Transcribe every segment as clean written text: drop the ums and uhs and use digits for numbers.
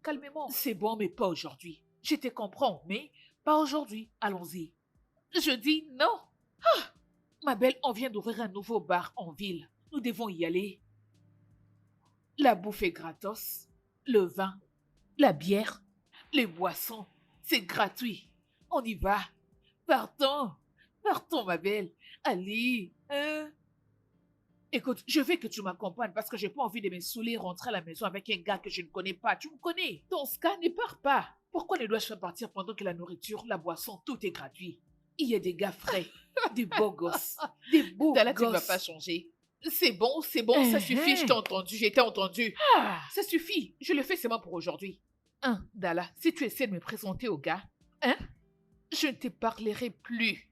Calmement. C'est bon, mais pas aujourd'hui. Je te comprends, mais pas aujourd'hui. Allons-y. Je dis non. Ma belle, on vient d'ouvrir un nouveau bar en ville. Nous devons y aller. La bouffe est gratos. Le vin, la bière, les boissons, c'est gratuit. On y va. Partons. Partons, ma belle. Allez. Hein? Écoute, je veux que tu m'accompagnes parce que j'ai pas envie de me saouler et rentrer à la maison avec un gars que je ne connais pas. Tu me connais. Dans ce cas, ne pars pas. Pourquoi ne dois-je pas partir pendant que la nourriture, la boisson, tout est gratuit? Il y a des gars frais, des beaux gosses, des beaux Dalla, tu ne vas gosses. pas changer. C'est bon, ça suffit, je t'ai entendu, j'ai été entendu. Ça suffit, je le fais seulement pour aujourd'hui. Dalla, si tu essaies de me présenter au gars, je ne te parlerai plus.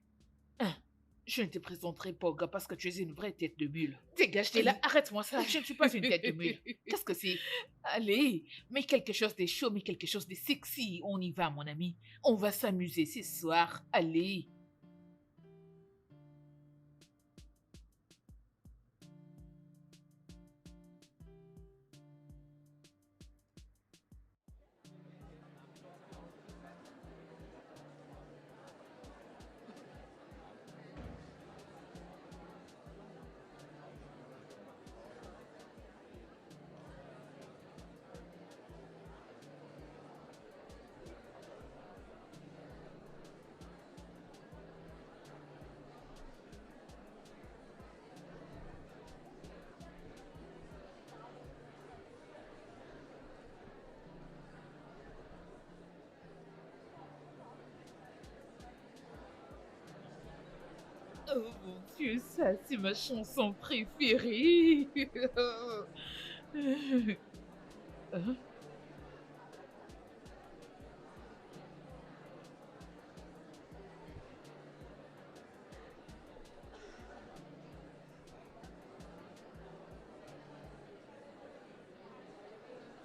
Je ne te présenterai pas au gars parce que tu es une vraie tête de mule. Dégage, t'es là, arrête-moi ça, je ne suis pas une tête de mule. Qu'est-ce que c'est? Allez, mets quelque chose de chaud, mets quelque chose de sexy. On y va, mon ami. On va s'amuser ce soir. Allez. Oh mon Dieu, ça c'est ma chanson préférée. Hein?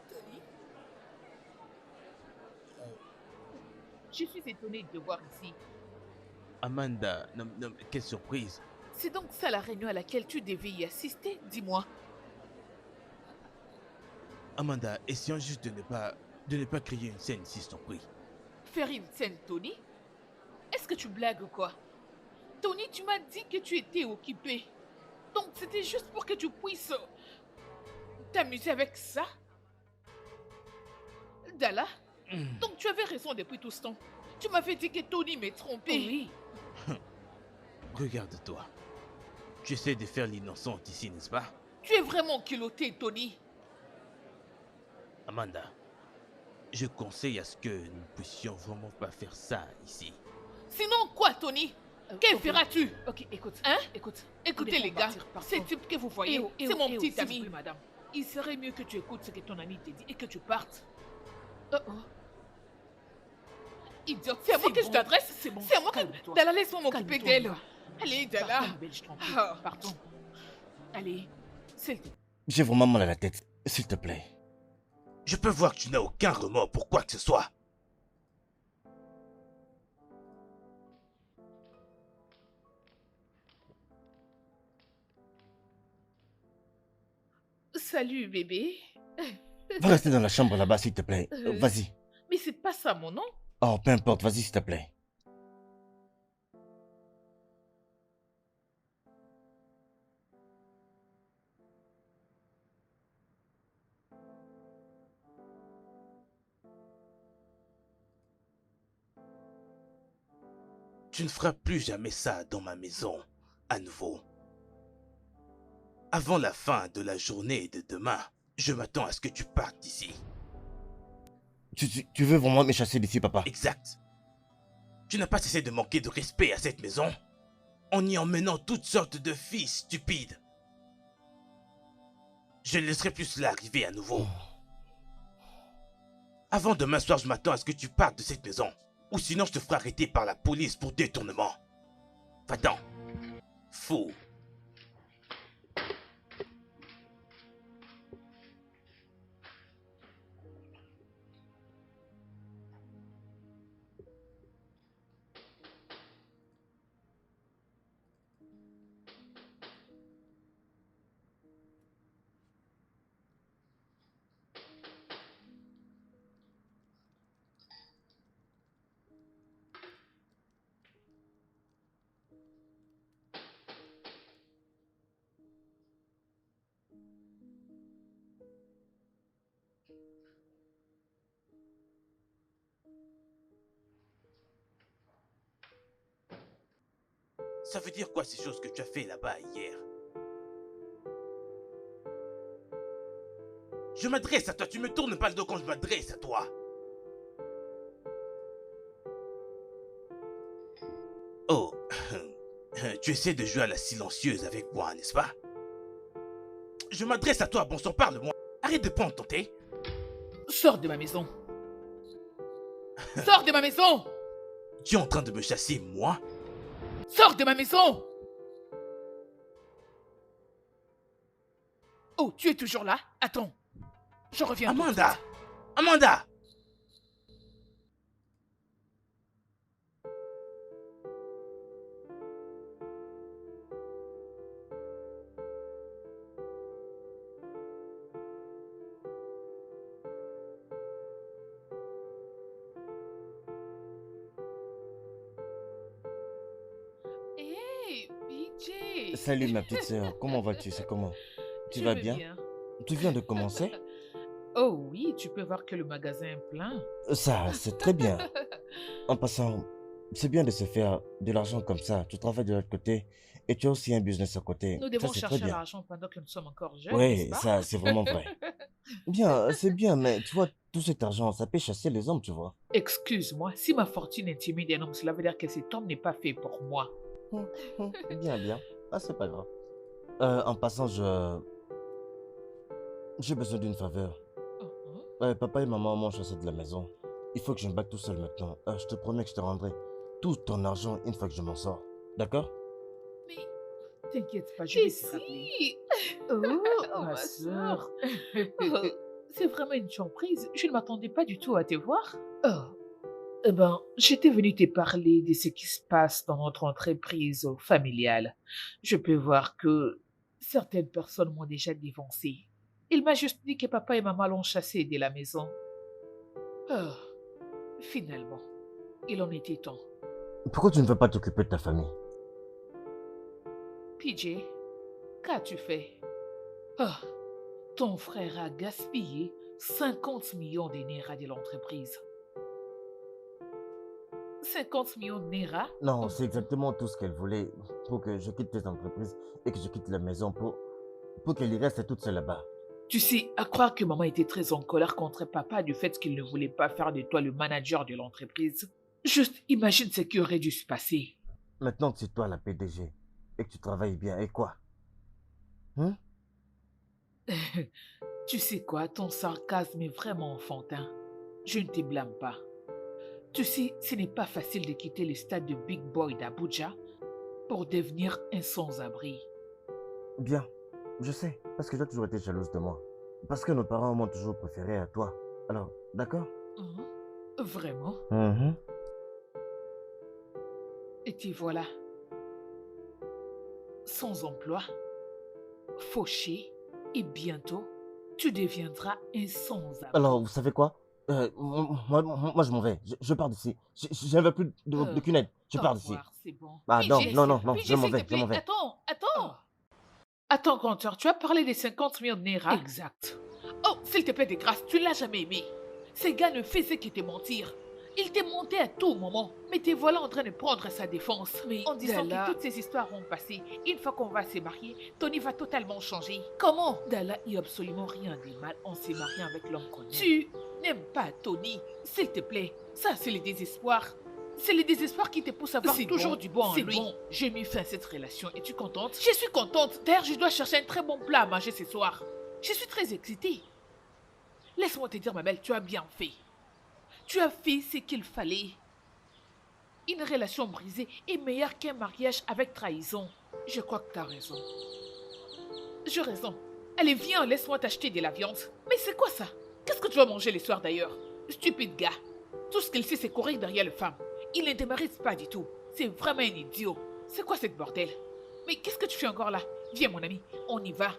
Tony? Je suis étonnée de te voir ici. Amanda, non, non, quelle surprise. C'est donc ça la réunion à laquelle tu devais y assister, dis-moi. Amanda, essayons juste de ne pas créer une scène ici, je t'en prie. Faire une scène, Tony? Est-ce que tu blagues ou quoi? Tony, tu m'as dit que tu étais occupé. Donc c'était juste pour que tu puisses t'amuser avec ça? Dalla? Donc tu avais raison depuis tout ce temps. Tu m'avais dit que Tony m'est trompé. Oui. Regarde-toi. Tu essaies de faire l'innocente ici, n'est-ce pas? Tu es vraiment culotté, Tony. Amanda, je conseille à ce que nous ne puissions vraiment pas faire ça ici. Sinon quoi, Tony? Que feras-tu? Ok, écoute. Hein? Écoute. Écoutez Nous devons les gars, partir, partons. ce type que vous voyez, Eh c'est oh, mon s'il petit vous ami. plaît, madame. Il serait mieux que tu écoutes ce que ton ami te dit et que tu partes. Oh oh. Idiote, c'est à moi que je t'adresse. C'est bon. C'est à moi que... Calme-toi. Dalla, laisse-moi m'occuper Calme-toi, d'elle. on y va. Allez, Dalla. Partons, belle, je t'en prie. Ah. Partons. Allez, s'il te plaît. J'ai vraiment mal à la tête, s'il te plaît. Je peux voir que tu n'as aucun remords pour quoi que ce soit. Salut, bébé. Va rester dans la chambre là-bas, s'il te plaît. Vas-y. Mais c'est pas ça mon nom. Oh, peu importe, vas-y, s'il te plaît. Tu ne feras plus jamais ça dans ma maison, à nouveau. Avant la fin de la journée de demain, je m'attends à ce que tu partes d'ici. Tu veux vraiment me chasser d'ici, papa? Exact. Tu n'as pas cessé de manquer de respect à cette maison en y emmenant toutes sortes de filles stupides. Je ne laisserai plus cela arriver à nouveau. Avant demain soir, je m'attends à ce que tu partes de cette maison. Ou sinon, je te ferai arrêter par la police pour détournement. Va-t'en. Fou. Ça veut dire quoi ces choses que tu as fait là-bas hier? Je m'adresse à toi, tu me tournes pas le dos quand je m'adresse à toi. Oh, tu essaies de jouer à la silencieuse avec moi, n'est-ce pas? Je m'adresse à toi, bon sang, parle-moi. Arrête de prendre ton thé. Sors de ma maison. Sors de ma maison. Tu es en train de me chasser, moi? Sors de ma maison. Oh, tu es toujours là? Attends. Je reviens. Amanda! Amanda! Hey, PJ. Salut ma petite sœur, comment vas-tu? C'est comment? Tu Je vas vais bien? Tu viens de commencer? Oh oui, tu peux voir que le magasin est plein. Ça, c'est très bien. En passant, c'est bien de se faire de l'argent comme ça. Tu travailles de l'autre côté et tu as aussi un business à côté. Nous Ça, devons c'est très chercher bien. l'argent pendant que nous sommes encore jeunes, n'est-ce Oui, pas? ça, c'est vraiment vrai. Bien, c'est bien, mais tu vois, tout cet argent, ça peut chasser les hommes, tu vois. Excuse-moi, si ma fortune intimide un homme, cela veut dire que cet homme n'est pas fait pour moi. Bien, bien. Ah, c'est pas grave. En passant, j'ai besoin d'une faveur. Papa et maman m'ont chassé de la maison. Il faut que je me batte tout seul maintenant. Je te promets que je te rendrai tout ton argent une fois que je m'en sors. D'accord? Mais t'inquiète pas, je vais te rappeler. Ici. Oh, ma sœur. Oh, c'est vraiment une surprise. Je ne m'attendais pas du tout à te voir. Oh. Eh ben, j'étais venue te parler de ce qui se passe dans notre entreprise familiale. Je peux voir que certaines personnes m'ont déjà dévancé. Il m'a juste dit que papa et maman l'ont chassé de la maison. Oh, finalement, il en était temps. Pourquoi tu ne veux pas t'occuper de ta famille? PJ, qu'as-tu fait? Oh, ton frère a gaspillé 50 millions de Naira de l'entreprise. 50 millions de Naira? Non, Oh, c'est exactement tout ce qu'elle voulait pour que je quitte cette entreprise et que je quitte la maison pour qu'elle y reste toute seule là-bas. tu sais, à croire que maman était très en colère contre papa du fait qu'il ne voulait pas faire de toi le manager de l'entreprise. Juste imagine ce qui aurait dû se passer. Maintenant que c'est toi la PDG et que tu travailles bien, et quoi? Hein? Tu sais quoi, ton sarcasme est vraiment enfantin. Je ne te blâme pas. Tu sais, ce n'est pas facile de quitter le stade de Big Boy d'Abuja pour devenir un sans-abri. Bien, je sais, parce que tu as toujours été jalouse de moi. Parce que nos parents m'ont toujours préféré à toi. Alors, d'accord? Hein? Vraiment? Mhm. Et te voilà. Sans emploi, fauché, et bientôt, tu deviendras un sans-abri. Alors, vous savez quoi? Moi, je m'en vais. Je pars d'ici. Je ne veux plus d'aucune aide. Je Au pars d'ici. revoir, c'est bon. Ah non, PJ, non, non, non, PJ, je m'en s'il te vais, je plaît, m'en vais. attends. Attends, compteur, tu as parlé des 50 millions de Naira? Exact. Oh, s'il te plaît, de grâce, tu ne l'as jamais aimé. Ces gars ne faisaient que te mentir. Ils te mentaient à tout moment, mais te voilà en train de prendre sa défense. Mais en disant Dalla- que toutes ces histoires vont passer. Une fois qu'on va se marier, Tony va totalement changer. Comment? Dalla, il n'y a absolument rien de mal en se mariant avec l'homme qu'on aime. Tu n'aimes pas Tony, s'il te plaît. Ça, c'est le désespoir. C'est le désespoir qui te pousse à voir C'est toujours bon, du bon en c'est lui. bon. J'ai mis fin à cette relation. Es-tu contente? Je suis contente. D'ailleurs, je dois chercher un très bon plat à manger ce soir. Je suis très excitée. Laisse-moi te dire, ma belle, tu as bien fait. Tu as fait ce qu'il fallait. Une relation brisée est meilleure qu'un mariage avec trahison. Je crois que tu as raison. J'ai raison. Allez, viens, laisse-moi t'acheter de la viande. Mais c'est quoi ça? Qu'est-ce que tu vas manger les soirs d'ailleurs? Stupide gars. Tout ce qu'il sait, c'est courir derrière les femmes. Il ne te mérite pas du tout. C'est vraiment un idiot. C'est quoi cette bordel? Mais qu'est-ce que tu fais encore là? Viens, mon ami, on y va.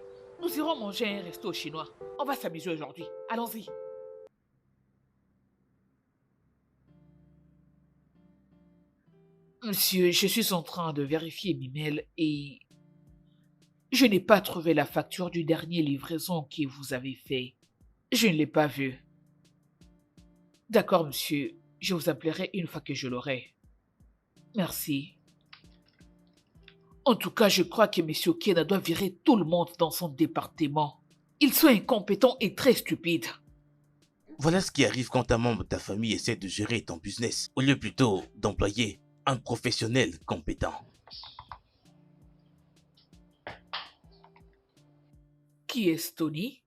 Nous irons manger à un resto chinois. On va s'amuser aujourd'hui. Allons-y. Monsieur, je suis en train de vérifier mes mails et je n'ai pas trouvé la facture du dernier livraison que vous avez fait. Je ne l'ai pas vue. D'accord, monsieur. Je vous appellerai une fois que je l'aurai. Merci. En tout cas, je crois que M. Okena doit virer tout le monde dans son département. Ils sont incompétents et très stupides. Voilà ce qui arrive quand un membre de ta famille essaie de gérer ton business, au lieu plutôt d'employer un professionnel compétent. Qui est Tony?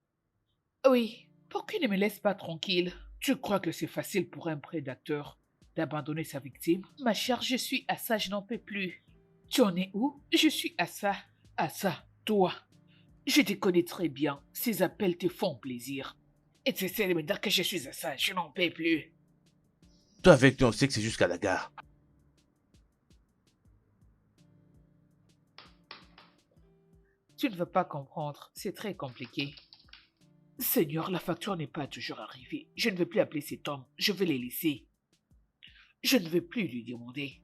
Oui, pour qu'il ne me laisse pas tranquille. Tu crois que c'est facile pour un prédateur d'abandonner sa victime? Ma chère, je suis à ça, je n'en peux plus. Tu en es où? Je suis à ça. À ça, toi. Je te connais très bien. Ces appels te font plaisir. Et tu essaies de me dire que je suis à ça, je n'en peux plus. Toi avec lui, on sait que c'est jusqu'à la gare. Tu ne veux pas comprendre, c'est très compliqué. Seigneur, la facture n'est pas toujours arrivée. Je ne veux plus appeler cet homme, je vais les laisser. Je ne veux plus lui demander.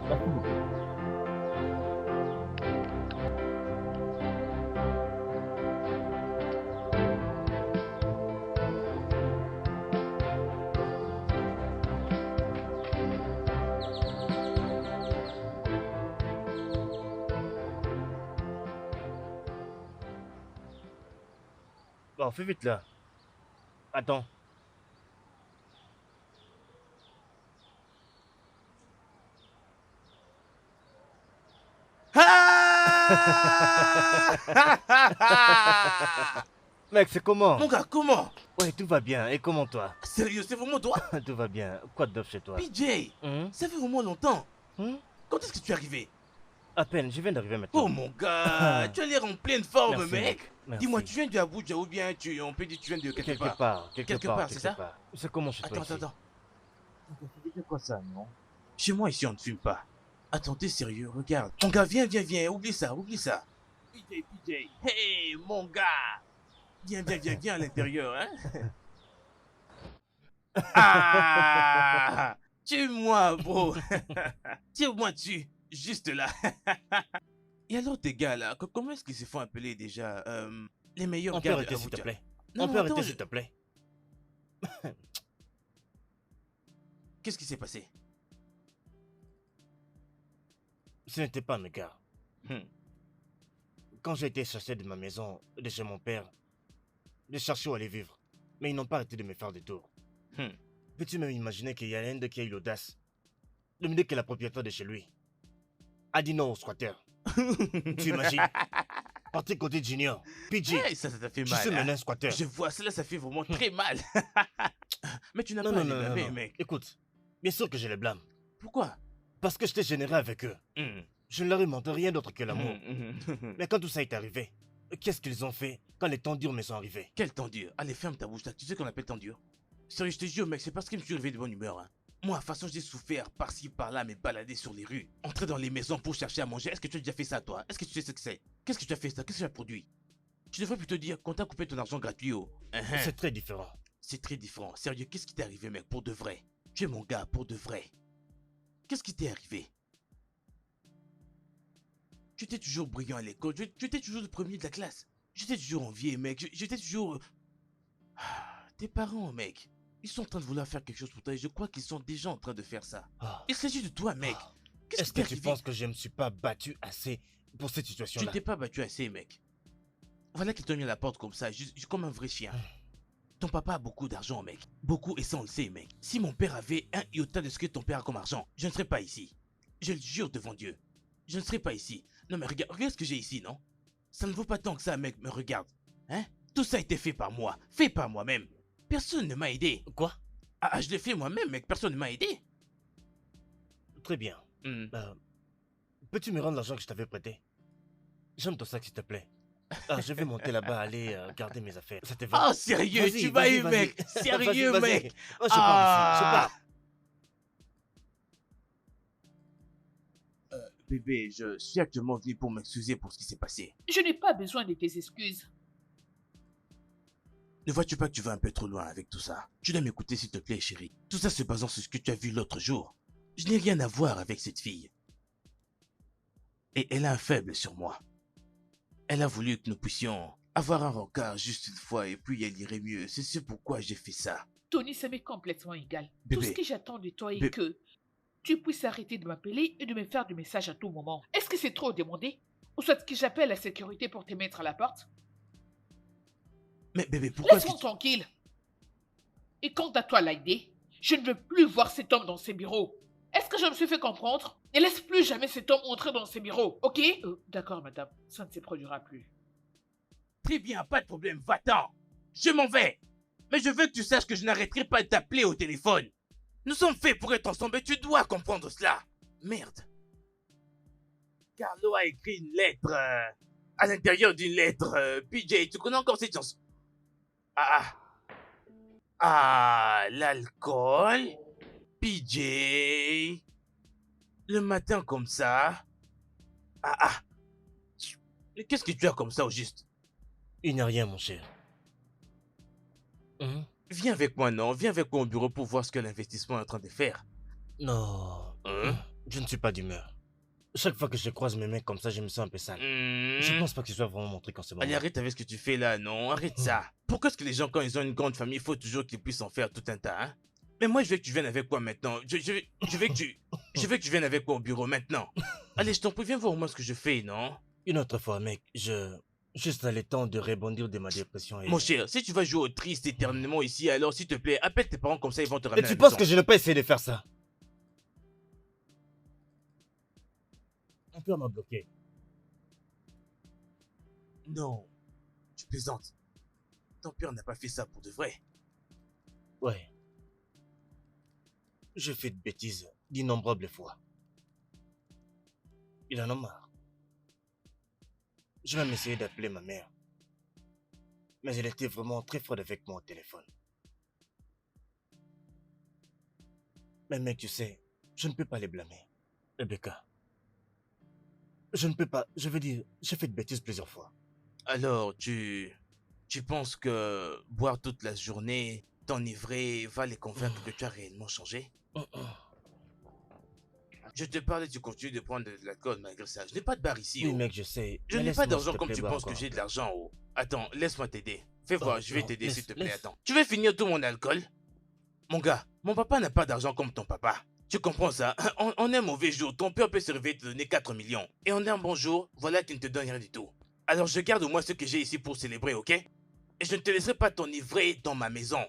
Merci beaucoup. Bon, fais vite là. Attends. Mec, c'est comment? Mon gars, comment? Ouais, tout va bien. Et comment toi? Sérieux, c'est vraiment toi? Tout va bien. Quoi de neuf chez toi? PJ, Hum? ça fait vraiment longtemps. Hum? Quand est-ce que tu es arrivé? À peine, je viens d'arriver maintenant. Oh mon gars, tu as l'air en pleine forme, Merci, mec. Merci. Dis-moi, tu viens de Abuja ou bien on peut dire que tu viens de quelque Quelque part? part. Quelque part, c'est ça? part. C'est comment chez toi ici? Attends. C'est quoi ça, non? Chez moi ici, on ne fume pas. Attends, t'es sérieux, regarde. Mon gars, viens, oublie ça. PJ. Hey, mon gars. Viens à l'intérieur, hein. Ah, tue-moi, bro. Tire-moi dessus, juste là. Et alors, tes gars, là, comment est-ce qu'ils se font appeler déjà les meilleurs On peut gars arrêter, de s'il te Abuja? plaît. Non, On non, peut attends, arrêter, s'il te plaît. Qu'est-ce qui s'est passé? Ce n'était pas mes gars. Hmm. Quand j'ai été chercher de ma maison, de chez mon père, de chercher où aller vivre. Mais ils n'ont pas arrêté de me faire des tours. Hmm. Peux-tu même imaginer qu'il y a l'un d'eux qui a eu l'audace de me dire que la propriétaire de chez lui a dit non au squatter? Tu imagines? Parti côté Junior, PJ, Hey, ça t'a fait je mal. suis hein. maintenant un squatter. Je vois, cela, ça fait vraiment très mal. Mais tu n'as Non, pas non, à les non, non, blâmer, non. mec. Écoute, bien sûr que je les blâme. Pourquoi? Parce que j'étais généreux avec eux. Hmm. Je ne leur ai montré rien d'autre que l'amour. Hmm. Mais quand tout ça est arrivé, qu'est-ce qu'ils ont fait quand les temps durs me sont arrivés? Quel temps dur. Allez, ferme ta bouche là. Tu sais qu'on appelle temps dur? Sérieux, je te jure, mec, c'est parce que je me suis réveillé de bonne humeur. Hein. Moi, de toute façon, j'ai souffert par-ci, par-là, me balader sur les rues, entrer dans les maisons pour chercher à manger. Est-ce que tu as déjà fait ça, toi? Est-ce que tu sais ce que c'est? Qu'est-ce que tu as fait ça? Qu'est-ce que tu as produit? Tu devrais plutôt dire qu'on t'a coupé ton argent gratuit, oh. C'est très différent. C'est très différent. Sérieux, qu'est-ce qui t'est arrivé, mec, pour de vrai? Tu es mon gars, pour de vrai. Qu'est-ce qui t'est arrivé? Tu étais toujours brillant à l'école, tu étais toujours le premier de la classe. J'étais toujours envié, mec, j'étais toujours... Tes parents, mec, ils sont en train de vouloir faire quelque chose pour toi et je crois qu'ils sont déjà en train de faire ça. Ah. Il s'agit de toi, mec. Ah. Qu'est-ce Est-ce qui que t'est tu arrivé? penses que je ne me suis pas battu assez pour cette Tu situation-là? ne t'es pas battu assez, mec. Voilà qu'ils t'ont mis à la porte comme ça, comme un vrai chien. Ton papa a beaucoup d'argent, mec. Beaucoup, et ça on le sait, mec. Si mon père avait un iota de ce que ton père a comme argent, je ne serais pas ici. Je le jure devant Dieu. Je ne serais pas ici. Non mais regarde ce que j'ai ici, non? Ça ne vaut pas tant que ça, mec, me regarde. Hein? Tout ça a été fait par moi. Fait par moi-même. Personne ne m'a aidé. Quoi? Ah, je l'ai fait moi-même, mec. Personne ne m'a aidé. Très bien. Hmm. peux-tu me rendre l'argent que je t'avais prêté? J'aime ton sac, s'il te plaît. Ah, je vais monter là-bas, aller garder mes affaires. Ça te va? Oh, sérieux, Vas-y, tu vas vas-y, y, vas-y. mec. Vas-y, Sérieux, vas-y. mec. Oh, je pars ici, je Ah. pars. Bébé, je suis actuellement venu pour m'excuser pour ce qui s'est passé. Je n'ai pas besoin de tes excuses. Ne vois-tu pas que tu vas un peu trop loin avec tout ça? Tu dois m'écouter s'il te plaît, chérie. Tout ça se basant sur ce que tu as vu l'autre jour. Je n'ai rien à voir avec cette fille. Et elle a un faible sur moi. Elle a voulu que nous puissions avoir un regard juste une fois et puis elle irait mieux. C'est ce pourquoi j'ai fait ça. Tony, ça m'est complètement égal. Bébé. Tout ce que j'attends de toi est Bé- que tu puisses arrêter de m'appeler et de me faire des messages à tout moment. Est-ce que c'est trop demandé? Ou soit que j'appelle la sécurité pour te mettre à la porte? Mais bébé, pourquoi est-ce Laisse-moi que tu... tranquille. Et quant à toi, Laïdé, je ne veux plus voir cet homme dans ses bureaux. Est-ce que je me suis fait comprendre? Ne laisse plus jamais cet homme entrer dans ses bureaux, ok? D'accord, madame. Ça ne se produira plus. Très bien, pas de problème, va-t'en. Je m'en vais. Mais je veux que tu saches que je n'arrêterai pas de t'appeler au téléphone. Nous sommes faits pour être ensemble et tu dois comprendre cela. Merde. Carlo a écrit une lettre à l'intérieur d'une lettre. PJ, tu connais encore cette chanson? L'alcool. PJ. Le matin comme ça. Mais qu'est-ce que tu as comme ça au juste? Il n'y a rien, mon cher. Hein? Viens avec moi, non? Viens avec moi au bureau pour voir ce que l'investissement est en train de faire. Non. Hein? Je ne suis pas d'humeur. Chaque fois que je croise mes mains comme ça, je me sens un peu sale. Je pense pas que ce soit vraiment mon truc en ce moment. Allez, arrête avec ce que tu fais là, non? Arrête ça. Pourquoi est-ce que les gens, quand ils ont une grande famille, il faut toujours qu'ils puissent en faire tout un tas, hein? Mais moi, je veux que tu viennes avec moi maintenant. Je veux que tu viennes avec moi au bureau maintenant. Allez, je t'en prie, viens voir moi ce que je fais, non? Une autre fois, mec, juste dans le temps de rebondir de ma dépression. Et... Mon cher, si tu vas jouer au triste éternellement ici, alors s'il te plaît, appelle tes parents comme ça, ils vont te Et ramener à tu la penses maison. que je n'ai pas essayé de faire ça? Mon père m'a bloqué. Non, tu plaisantes. Ton père n'a pas fait ça pour de vrai. Ouais. J'ai fait de bêtises d'innombrables fois. Il en a marre. J'ai même essayé d'appeler ma mère. Mais elle était vraiment très froide avec moi au téléphone. Mais mec, tu sais, je ne peux pas les blâmer. Rebecca. Je ne peux pas, je veux dire, j'ai fait de bêtises plusieurs fois. Alors, tu penses que boire toute la journée, t'enivrer, va les convaincre que tu as réellement changé? Je te parle et tu continues de prendre de l'alcool malgré ça. Je n'ai pas de bar ici. Oui, Oh. mec, je sais. Je mais n'ai pas laisse-moi, d'argent s'il te comme plaît, tu boire penses que encore j'ai un de peu. l'argent. Oh. Attends, laisse-moi t'aider. Fais voir, je vais non, t'aider s'il te plaît. laisse. Attends. Tu veux finir tout mon alcool? Mon gars, mon papa n'a pas d'argent comme ton papa. Tu comprends ça? On est un mauvais jour. Ton père peut se réveiller et te donner 4 millions. Et on est un bon jour, voilà qu'il ne te donne rien du tout. Alors je garde au moins ce que j'ai ici pour célébrer, ok? Et je ne te laisserai pas t'enivrer dans ma maison.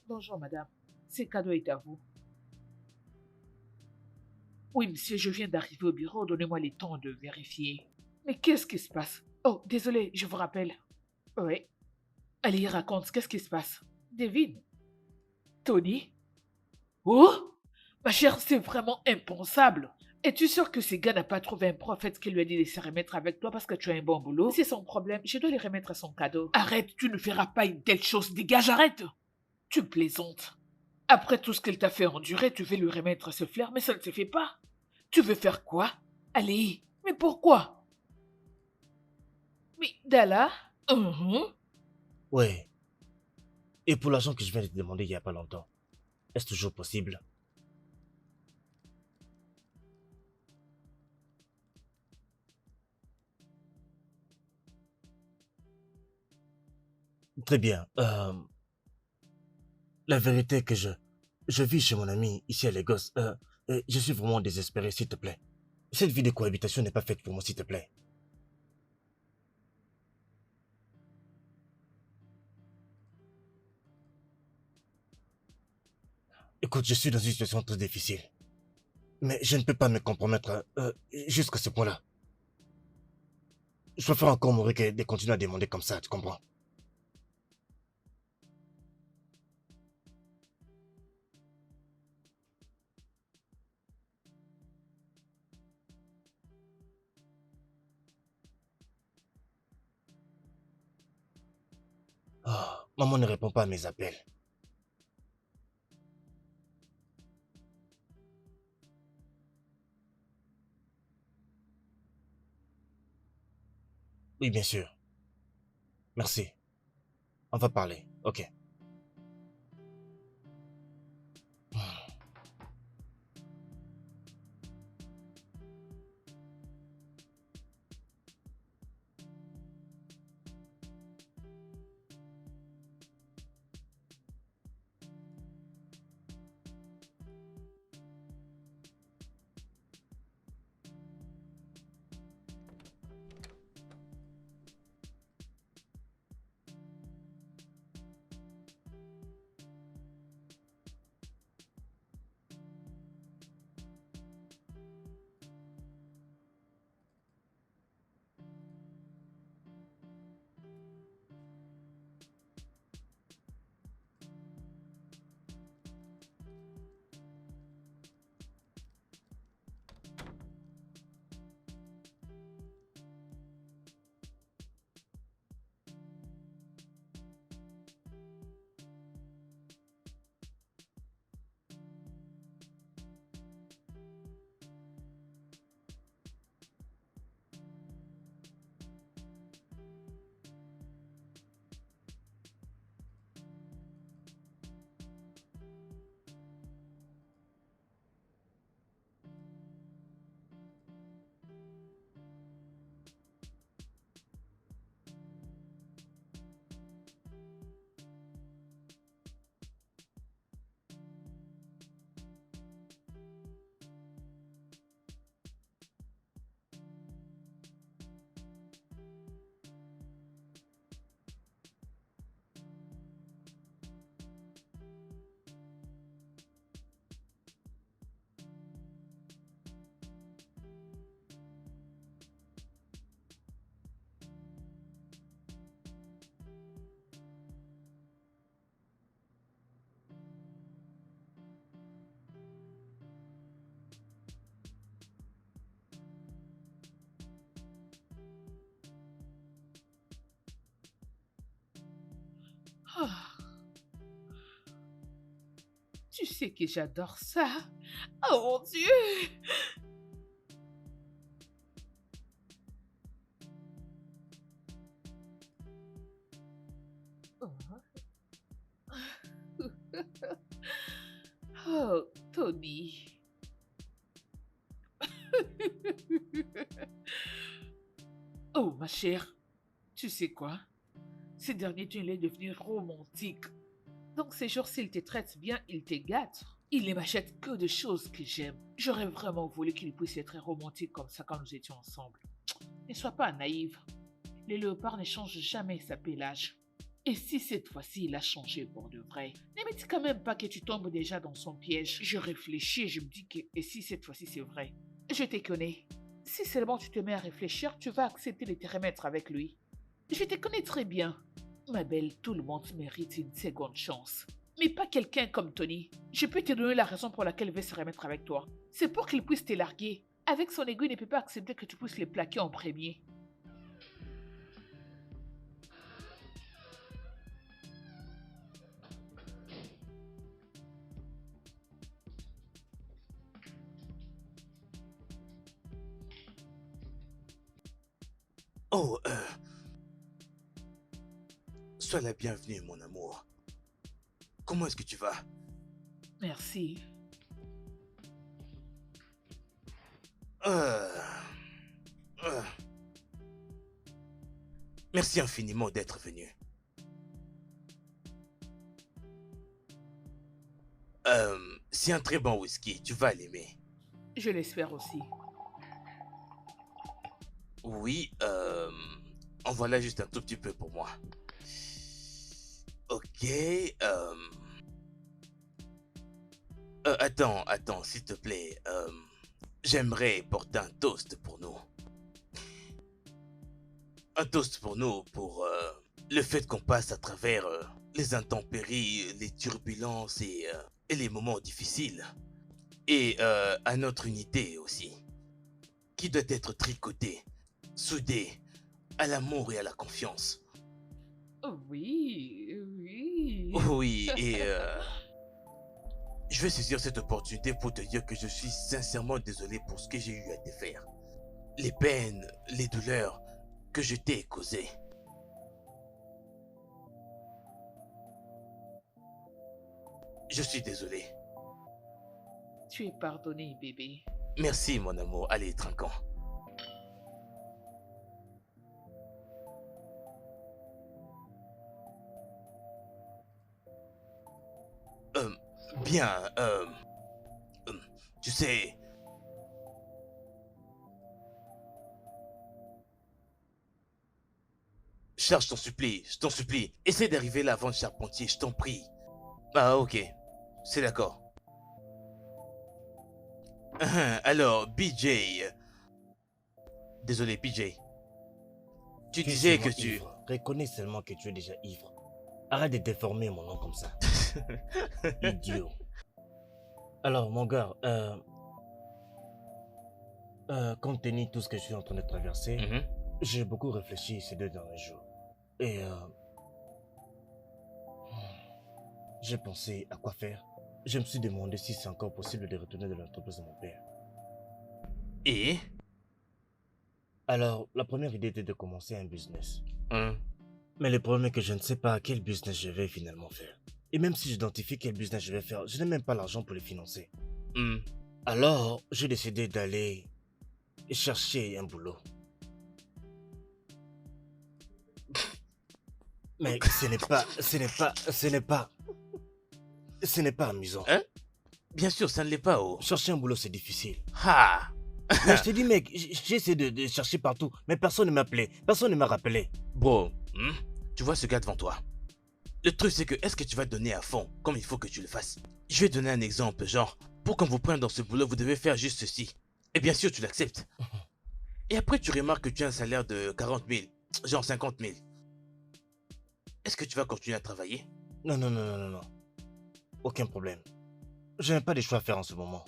Bonjour, madame. Ce cadeau est à vous. Oui, monsieur, je viens d'arriver au bureau. Donnez-moi le temps de vérifier. Mais qu'est-ce qui se passe? Oh, désolé, je vous rappelle. Oui. Allez, raconte, qu'est-ce qui se passe? Devine. Tony? Oh? Ma chère, c'est vraiment impensable. Es-tu sûr que ce gars n'a pas trouvé un prophète qui lui a dit de se remettre avec toi parce que tu as un bon boulot? C'est son problème, je dois lui remettre son cadeau. Arrête, tu ne feras pas une telle chose. Dégage, arrête! Tu plaisantes. Après tout ce qu'elle t'a fait endurer, tu veux lui remettre ce flair, mais ça ne se fait pas. Tu veux faire quoi? Allez, mais pourquoi? Mais Dalla? Ouais. Et pour l'argent que je viens de te demander il n'y a pas longtemps, est-ce toujours possible? Très bien. La vérité est que je vis chez mon ami ici à Lagos. Je suis vraiment désespéré, s'il te plaît. Cette vie de cohabitation n'est pas faite pour moi, s'il te plaît. Écoute, je suis dans une situation très difficile. Mais je ne peux pas me compromettre jusqu'à ce point-là. Je préfère encore mourir que de continuer à demander comme ça, tu comprends? Ah, maman ne répond pas à mes appels. Oui, bien sûr. Merci. On va parler. Ok. Ah, tu sais que j'adore ça. Oh mon Dieu! Oh, Tony. Oh, ma chère, tu sais quoi? Ces derniers temps, il est devenu romantique. Donc ces jours-ci, il te traite bien, il te gâte. Il ne m'achète que de choses que j'aime. J'aurais vraiment voulu qu'il puisse être romantique comme ça quand nous étions ensemble. Ne sois pas naïve. Les léopards ne changent jamais sa pelage. Et si cette fois-ci il a changé pour de vrai, ne me dis quand même pas que tu tombes déjà dans son piège. Je réfléchis et je me dis que et si cette fois-ci c'est vrai? Je te connais. Si seulement tu te mets à réfléchir, tu vas accepter de te remettre avec lui. Je te connais très bien. Ma belle, tout le monde mérite une seconde chance. Mais pas quelqu'un comme Tony. Je peux te donner la raison pour laquelle il veut se remettre avec toi. C'est pour qu'il puisse te larguer. Avec son ego, il ne peut pas accepter que tu puisses les plaquer en premier. Oh, sois la bienvenue, mon amour. Comment est-ce que tu vas? Merci. Euh, euh. Merci infiniment d'être venu. C'est un très bon whisky, tu vas l'aimer. Je l'espère aussi. Oui, en voilà juste un tout petit peu pour moi. Ok, attends, s'il te plaît. J'aimerais porter un toast pour nous. Un toast pour nous, pour le fait qu'on passe à travers les intempéries, les turbulences et les moments difficiles. Et à notre unité aussi, qui doit être tricotée, soudée, à l'amour et à la confiance. Oui, oui. Oui, et je vais saisir cette opportunité pour te dire que je suis sincèrement désolé pour ce que j'ai eu à te faire. Les peines, les douleurs que je t'ai causées. Je suis désolé. Tu es pardonné, bébé. Merci mon amour, allez, trinquons. Euh, bien, euh, tu sais... Charge, je t'en supplie. Essaie d'arriver là avant le charpentier, je t'en prie. Ah, ok, c'est d'accord. Alors, BJ... Désolé, PJ. Tu Tu es disais que seulement tu... ivre. Reconnais seulement que tu es déjà ivre. Arrête de déformer mon nom comme ça. Idiot. Alors, mon gars, compte tenu de tout ce que je suis en train de traverser, Mhm. j'ai beaucoup réfléchi ces 2 derniers jours. Et j'ai pensé à quoi faire. Je me suis demandé si c'est encore possible de retourner dans l'entreprise de mon père. Et... Alors, la première idée était de commencer un business. Hein, Mais le problème est que je ne sais pas quel business je vais finalement faire. Et même si j'identifie quel business je vais faire, je n'ai même pas l'argent pour le financer. hmm. Alors, j'ai décidé d'aller chercher un boulot. Mais ce n'est pas amusant. Hein? Bien sûr, ça ne l'est pas, oh. Chercher un boulot, c'est difficile. Ah! Mais je te dis, mec, j'ai essayé de chercher partout, mais personne ne m'a appelé, personne ne m'a rappelé. Bro, tu vois ce gars devant toi. Le truc c'est que est-ce que tu vas te donner à fond comme il faut que tu le fasses? Je vais te donner un exemple, genre, pour qu'on vous prenne dans ce boulot, vous devez faire juste ceci. Et bien sûr, tu l'acceptes. Et après, tu remarques que tu as un salaire de 40 000, genre 50 000. Est-ce que tu vas continuer à travailler? Non, non, non, non, non, non. Aucun problème. Je n'ai pas de choix à faire en ce moment.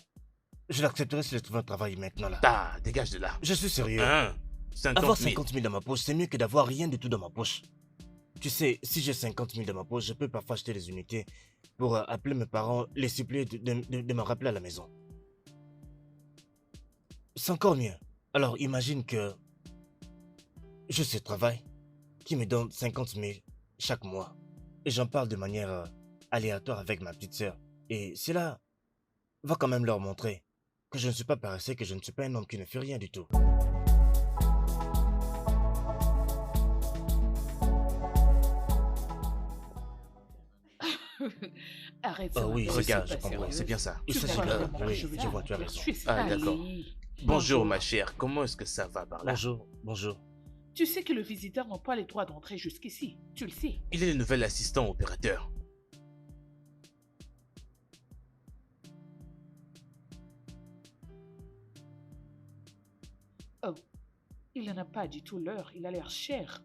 Je l'accepterai si je trouve un travail maintenant là. Ah, dégage de là. Je suis sérieux. Hein? 50 Avoir 000. 50 000 dans ma poche, c'est mieux que d'avoir rien du tout dans ma poche. Tu sais, si j'ai 50 000 dans ma poche, je peux parfois acheter des unités pour appeler mes parents, les supplier de me rappeler à la maison. C'est encore mieux. Alors imagine que je ce travail qui me donne 50 000 chaque mois. Et j'en parle de manière aléatoire avec ma petite sœur. Et cela va quand même leur montrer que je ne suis pas paresseux, que je ne suis pas un homme qui ne fait rien du tout. Arrête Ah ça, oui, ma c'est belle, ça, c'est je pas comprends. sérieux. C'est bien ça. Il Tu s'agit crois là. vraiment que Oui, je vais je vois, tu as mentir? raison. Je suis Ah, d'accord. allée. Bonjour ma chère, comment est-ce que ça va par là? Bonjour, bonjour. Tu sais que les visiteurs n'ont pas le droit d'entrer jusqu'ici. Tu le sais. Il est le nouvel assistant opérateur. Oh, il n'en a pas du tout l'heure. Il a l'air cher.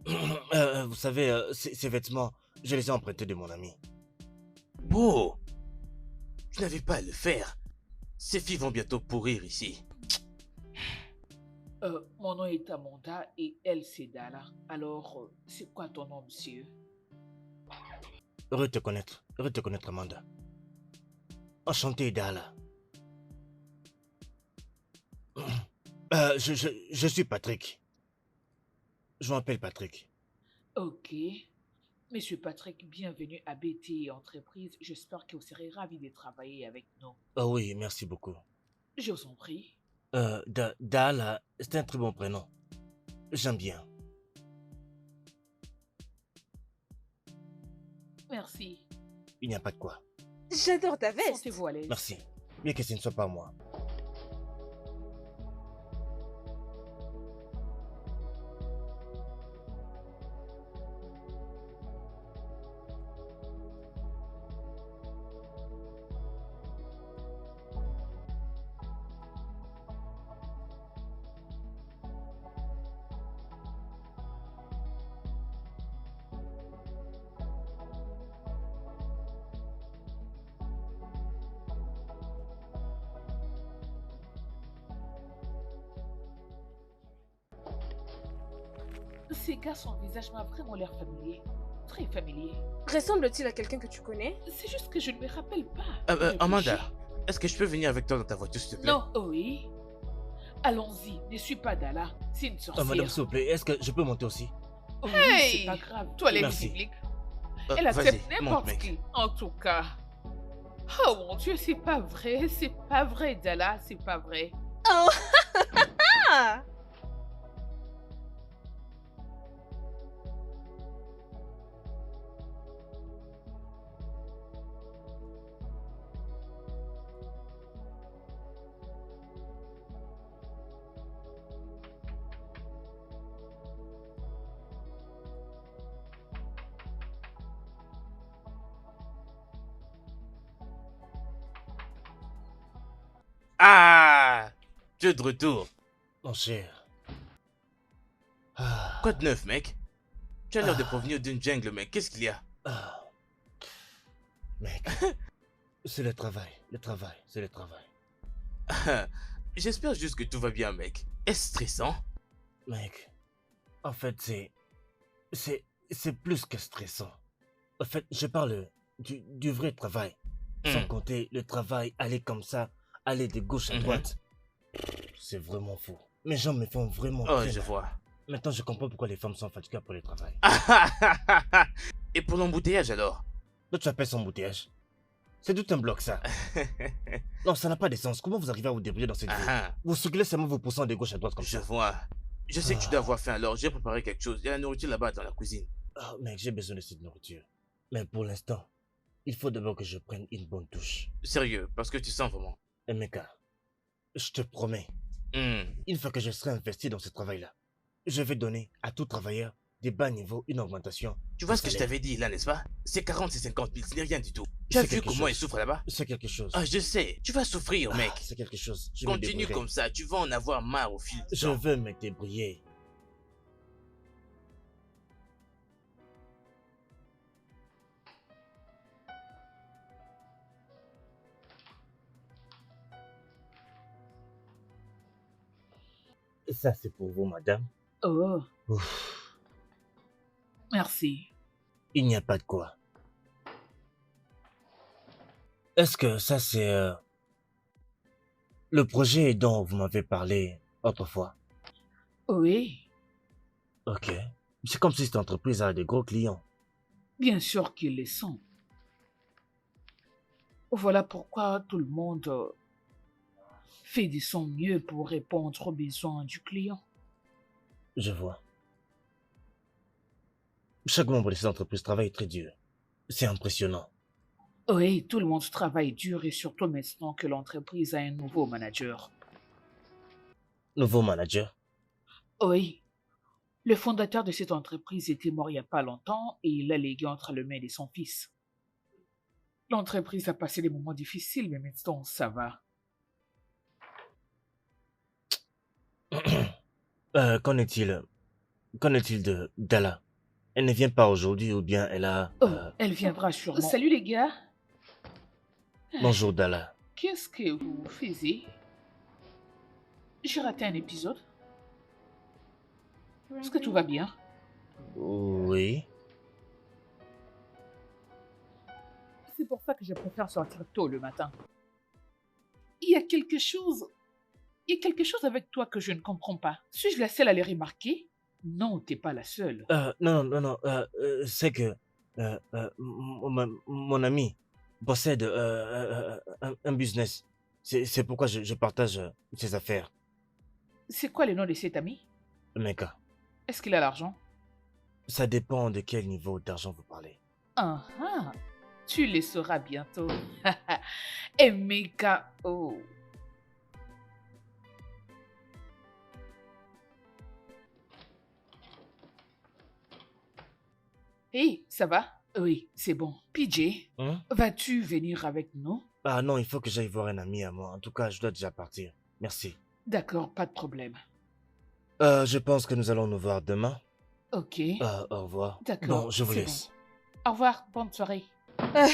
Vous savez, ces vêtements, je les ai empruntés de mon ami. Bro, tu n'avais pas à le faire. Ces filles vont bientôt pourrir ici. Mon nom est Amanda et elle c'est Dala. Alors, c'est quoi ton nom, monsieur? Heureux de te connaître, Amanda. Enchanté, Dala. Je suis Patrick. Je m'appelle Patrick. Ok. Monsieur Patrick, bienvenue à BT Entreprise. J'espère que vous serez ravi de travailler avec nous. Oh oui, merci beaucoup. Je vous en prie. Dala, c'est un très bon prénom. J'aime bien. Merci. Il n'y a pas de quoi. J'adore ta veste. Sentez-vous à l'aise. Merci. Bien que ce ne soit pas moi. Ces gars, son visage m'a vraiment l'air familier. Très familier. Ressemble-t-il à quelqu'un que tu connais? C'est juste que je ne me rappelle pas. Amanda, Réfléchis. est-ce que je peux venir avec toi dans ta voiture, s'il te plaît? Non, oui. Allons-y, ne suis pas Dala. C'est une sorcière. Madame, s'il vous plaît, est-ce que je peux monter aussi? Oui, Hey! c'est pas grave. Toilette Merci. publique. Elle Vas-y, accepte monte, n'importe mec. qui. En tout cas. Oh mon Dieu, c'est pas vrai, Dala, c'est pas vrai. Oh! Ah! Ah! Tu es de retour. Mon cher. Ah. Quoi de neuf, mec? Tu as l'air de Ah. provenir d'une jungle, mec. Qu'est-ce qu'il y a? Ah. Mec. C'est le travail. Le travail. C'est le travail. J'espère juste que tout va bien, mec. Est-ce stressant? Mec. En fait, c'est plus que stressant. En fait, je parle du vrai travail. Sans Hmm. compter le travail, aller comme ça, aller de gauche à Mhm. droite. C'est vraiment fou. Mes jambes me font vraiment Oh, très je mal. vois. Maintenant, je comprends pourquoi les femmes sont fatiguées après le travail. Et pour l'embouteillage alors? Toi, tu appelles ça embouteillage? C'est tout un bloc, ça. Non, ça n'a pas de sens. Comment vous arrivez à vous débrouiller dans cette ville? Ah, Vous circulez seulement vos poussants de gauche à droite comme je ça. vois. Je sais que tu dois avoir faim, alors j'ai préparé quelque chose. Il y a la nourriture là-bas dans la cuisine. Ah, mec, j'ai besoin de cette nourriture. Mais pour l'instant, il faut d'abord que je prenne une bonne douche. Sérieux, parce que tu sens vraiment. Emeka, je te promets, Hmm. une fois que je serai investi dans ce travail-là, je vais donner à tout travailleur des bas niveaux une augmentation. Tu vois de ce que je salaire. t'avais dit là, n'est-ce pas? C'est 40, c'est 50 000, ce n'est rien du tout. Tu C'est as vu quelque comment chose. ils souffrent là-bas? C'est quelque chose. Ah, je sais. Tu vas souffrir, mec. C'est quelque chose. Je me Continue débrouillerai. comme ça, tu vas en avoir marre au fil du Je temps. veux me débrouiller. Ça, c'est pour vous, madame. Oh, Ouf, merci. il n'y a pas de quoi. Est-ce que ça, c'est le projet dont vous m'avez parlé autrefois? Oui, Ok. C'est comme si cette entreprise a des gros clients. bien sûr qu'ils le sont. Voilà pourquoi tout le monde fait de son mieux pour répondre aux besoins du client. Je vois. Chaque membre de cette entreprise travaille très dur. C'est impressionnant. Oui, tout le monde travaille dur et surtout maintenant que l'entreprise a un nouveau manager. Nouveau manager. Oui, le fondateur de cette entreprise était mort il n'y a pas longtemps et il l'a légué entre les mains de son fils. L'entreprise a passé des moments difficiles, mais maintenant ça va. Qu'en est-il? Qu'en est-il de Dala? Elle ne vient pas aujourd'hui ou bien elle a... Oh, elle viendra sûrement. Salut les gars, Bonjour Dala. qu'est-ce que vous faisiez? J'ai raté un épisode. Est-ce que tout va bien? Oui. C'est pour ça que je préfère sortir tôt le matin. Il y a quelque chose. Il y a quelque chose avec toi que je ne comprends pas. Suis-je la seule à le remarquer? Non, t'es pas la seule. Non. C'est que mon ami possède un business. C'est pourquoi je partage ses affaires. C'est quoi le nom de cet ami? Meka, Est-ce qu'il a l'argent? ça dépend de quel niveau d'argent vous parlez. Ah ah, tu le sauras bientôt. Emeka, oh. Hey, ça va? Oui, c'est bon. PJ, Hein? vas-tu venir avec nous? Ah non, il faut que j'aille voir un ami à moi. En tout cas, je dois déjà partir. Merci. D'accord, pas de problème. Je pense que nous allons nous voir demain. Ok. Au revoir. D'accord, Bon, je vous c'est laisse. Au revoir, bonne soirée. Ah,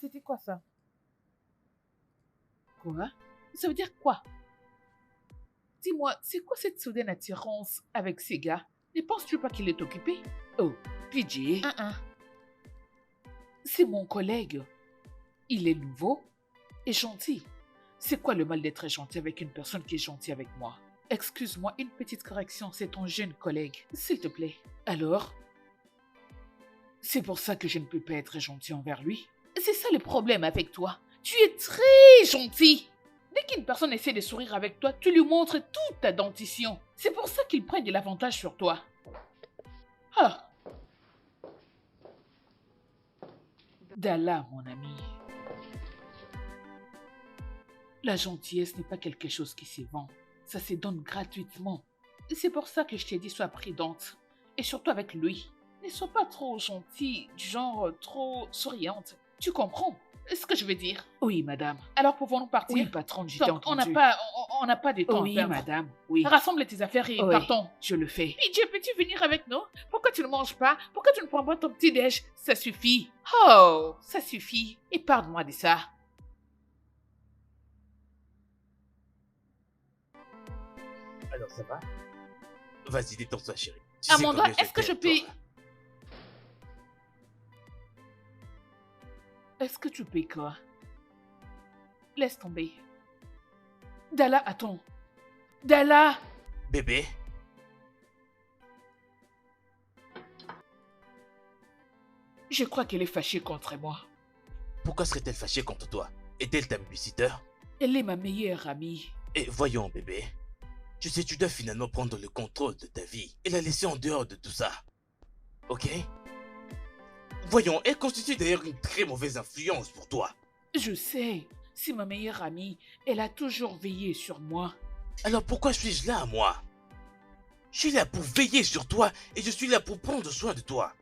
C'était quoi ça? Quoi? Ça veut dire quoi? Dis-moi, c'est quoi cette soudaine attirance avec ces gars? Ne penses-tu pas qu'il est occupé? Oh, PJ, c'est mon collègue. Il est nouveau et gentil. C'est quoi le mal d'être gentil avec une personne qui est gentille avec moi? Excuse-moi, une petite correction, c'est ton jeune collègue. S'il te plaît. Alors? C'est pour ça que je ne peux pas être gentil envers lui? C'est ça le problème avec toi. Tu es très gentil. Dès qu'une personne essaie de sourire avec toi, tu lui montres toute ta dentition. C'est pour ça qu'il prend de l'avantage sur toi. Ah. Dalla, mon ami. La gentillesse n'est pas quelque chose qui se vend. Ça se donne gratuitement. Et c'est pour ça que je t'ai dit, sois prudente. Et surtout avec lui. Ne sois pas trop gentille, du genre trop souriante. Tu comprends ce que je veux dire? Oui, madame. Alors pouvons-nous partir? Oui, patronne, j'ai entendu. On n'a pas de temps à perdre. Madame. Oui. Rassemble tes affaires et partons. Je le fais. PJ, peux-tu venir avec nous? Pourquoi tu ne manges pas? Pourquoi tu ne prends pas ton petit déj? Ça suffit. Oh, ça suffit. Épargne-moi de ça. Alors, ça va? Vas-y, détends-toi, chérie. Tu sais Amanda, combien est-ce que je t'aime, peux... toi. Est-ce que tu payes quoi? Laisse tomber. Dalla, attends. Dalla! Bébé? Je crois qu'elle est fâchée contre moi. Pourquoi serait-elle fâchée contre toi? Est-elle ta babysitter? Elle est ma meilleure amie. Et voyons, bébé. Tu sais, tu dois finalement prendre le contrôle de ta vie et la laisser en dehors de tout ça. Ok? Voyons, elle constitue d'ailleurs une très mauvaise influence pour toi. Je sais, c'est ma meilleure amie. Elle a toujours veillé sur moi. Alors pourquoi suis-je là, moi? Je suis là pour veiller sur toi et je suis là pour prendre soin de toi.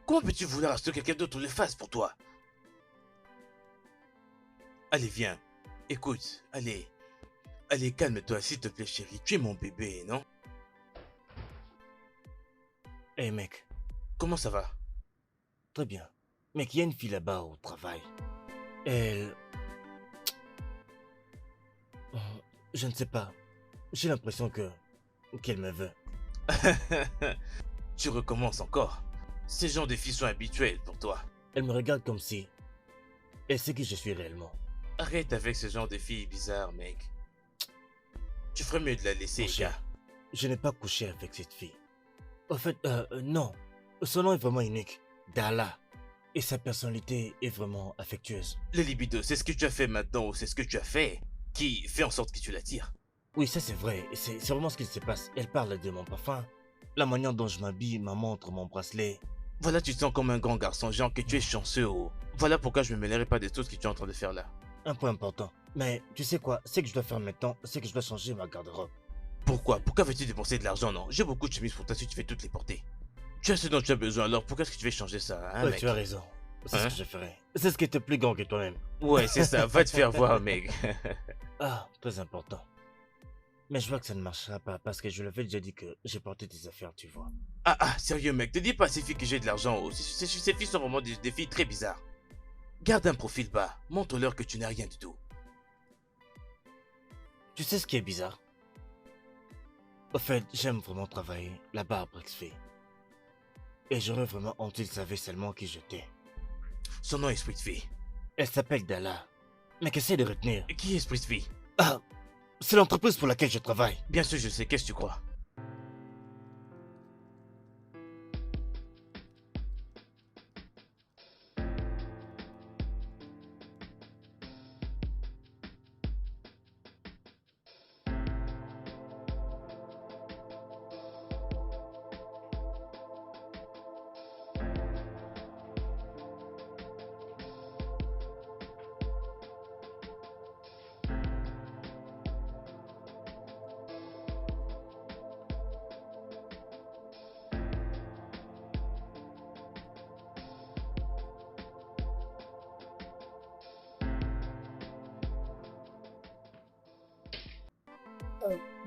Comment peux-tu vouloir à ce que quelqu'un d'autre le fasse pour toi? Allez, viens. Écoute, allez. Allez, calme-toi, s'il te plaît, chérie. Tu es mon bébé, non? Hey mec, Comment ça va? très bien. Mec, il y a une fille là-bas au travail. Elle... Je ne sais pas. J'ai l'impression qu'elle me veut. Tu recommences encore. Ces gens de filles sont habituels pour toi. Elle me regarde comme si elle sait qui je suis réellement. Arrête avec ce genre de filles bizarres, mec. Tu ferais mieux de la laisser, Mon cher, gars. je n'ai pas couché avec cette fille. En fait, non. Son nom est vraiment unique. Dalla. Et sa personnalité est vraiment affectueuse. Le libido, c'est ce que tu as fait maintenant ou c'est ce que tu as fait qui fait en sorte que tu l'attires. Oui, ça c'est vrai. C'est vraiment ce qui se passe. Elle parle de mon parfum, la manière dont je m'habille, ma montre, mon bracelet. Voilà, tu te sens comme un grand garçon, genre que tu es chanceux. Oh. Voilà pourquoi je me mêlerai pas des choses que tu es en train de faire là. Un point important. Mais tu sais quoi? Ce que je dois faire maintenant, c'est que je dois changer ma garde-robe. Pourquoi? Pourquoi veux-tu dépenser de l'argent, non? J'ai beaucoup de chemises pour toi si tu fais toutes les porter. Tu as ce dont tu as besoin, alors pourquoi est-ce que tu veux changer ça, hein, Ouais, mec? tu as raison. C'est Hein? ce que je ferai. C'est ce qui était plus grand que toi-même. Ouais, c'est ça, va te faire voir, mec. Ah, très important. Mais je vois que ça ne marchera pas parce que je l'avais déjà dit que j'ai porté des affaires, tu vois. Ah, sérieux, mec, te dis pas à ces filles que j'ai de l'argent. Oh. Ces filles sont vraiment des filles très bizarres. Garde un profil bas, montre-leur que tu n'as rien du tout. Tu sais ce qui est bizarre? Au fait, j'aime vraiment travailler là-bas à Brexfield. Et j'aurais vraiment honte s'ils savaient seulement qui j'étais. Son nom est Sweet Fee. Elle s'appelle Dalla. Mais qu'essaie de retenir. Et qui est Sweet Fee? Ah, c'est l'entreprise pour laquelle je travaille. Bien sûr, je sais, qu'est-ce que tu crois?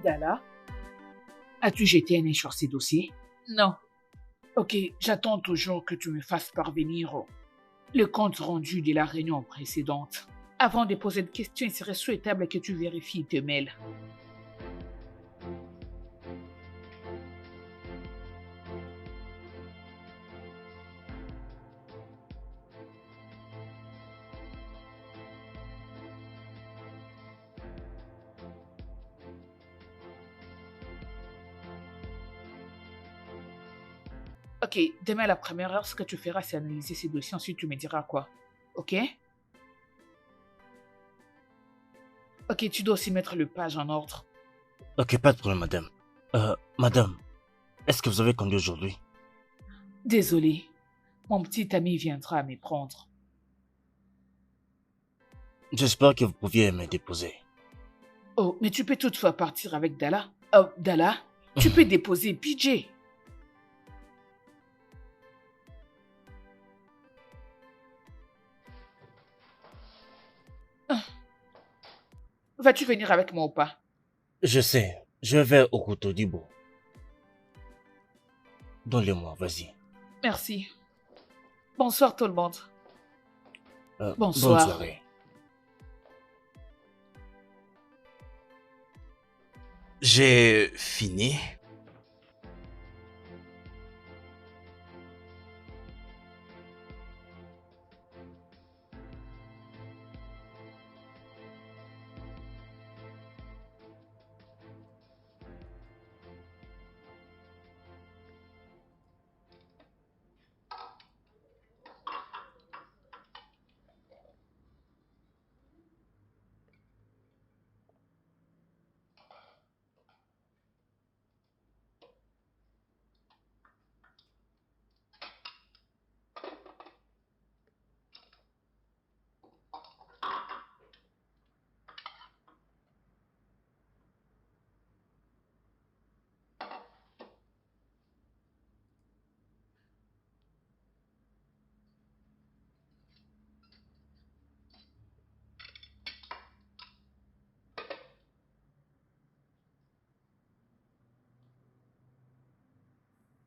Dalla, as-tu jeté un œil sur ces dossiers? Non. Ok, j'attends toujours que tu me fasses parvenir le compte rendu de la réunion précédente. Avant de poser de questions, il serait souhaitable que tu vérifies tes mails. Ok, demain à la première heure, ce que tu feras, c'est analyser ces dossiers. Ensuite, tu me diras quoi. Ok? Ok, tu dois aussi mettre le page en ordre. Ok, pas de problème, madame. Madame, est-ce que vous avez conduit aujourd'hui? Désolé, mon petit ami viendra me prendre. J'espère que vous pouviez me déposer. Oh, mais tu peux toutefois partir avec Dala. Oh, Dala, tu peux déposer PJ. Vas-tu venir avec moi ou pas? Je sais, je vais au couteau du bout. Donne-le-moi, vas-y. Merci. Bonsoir tout le monde. Bonne Bonsoir. soirée. J'ai fini.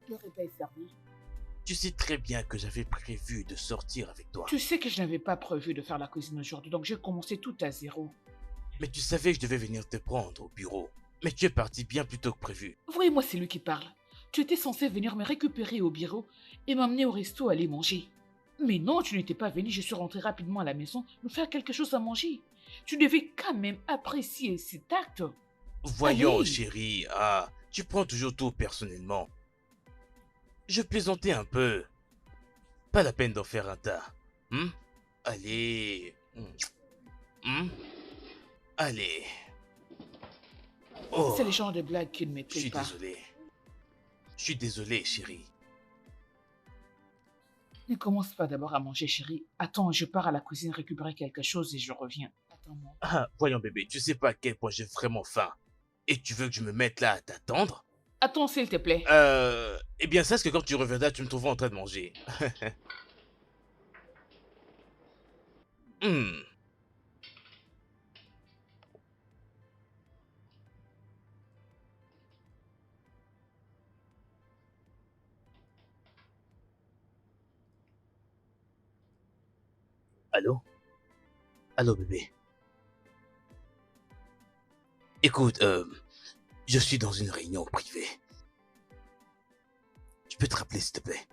Le repas est servi. Tu sais très bien que j'avais prévu de sortir avec toi. Tu sais que je n'avais pas prévu de faire la cuisine aujourd'hui, donc j'ai commencé tout à zéro. Mais tu savais que je devais venir te prendre au bureau. Mais tu es parti bien plus tôt que prévu. Oui, moi c'est lui qui parle. Tu étais censé venir me récupérer au bureau et m'emmener au resto aller manger. Mais non, tu n'étais pas venu, je suis rentrée rapidement à la maison nous faire quelque chose à manger. Tu devais quand même apprécier cet acte. Voyons, Allez. chérie, tu prends toujours tout personnellement. Je plaisantais un peu. Pas la peine d'en faire un tas. Allez. Allez. Oh, C'est le genre de blague qui ne me je plaît suis pas. désolé. Je suis désolé, chérie. Ne commence pas d'abord à manger, chérie. Attends, je pars à la cuisine récupérer quelque chose et je reviens. Attends-moi. Voyons, bébé, tu sais pas à quel point j'ai vraiment faim. Et tu veux que je me mette là à t'attendre? Attends, s'il te plaît. Eh bien, sache que quand tu reviendras, tu me trouveras en train de manger. Hmm. Allô? Allô, bébé. Écoute, je suis dans une réunion privée. Tu peux te rappeler, s'il te plaît?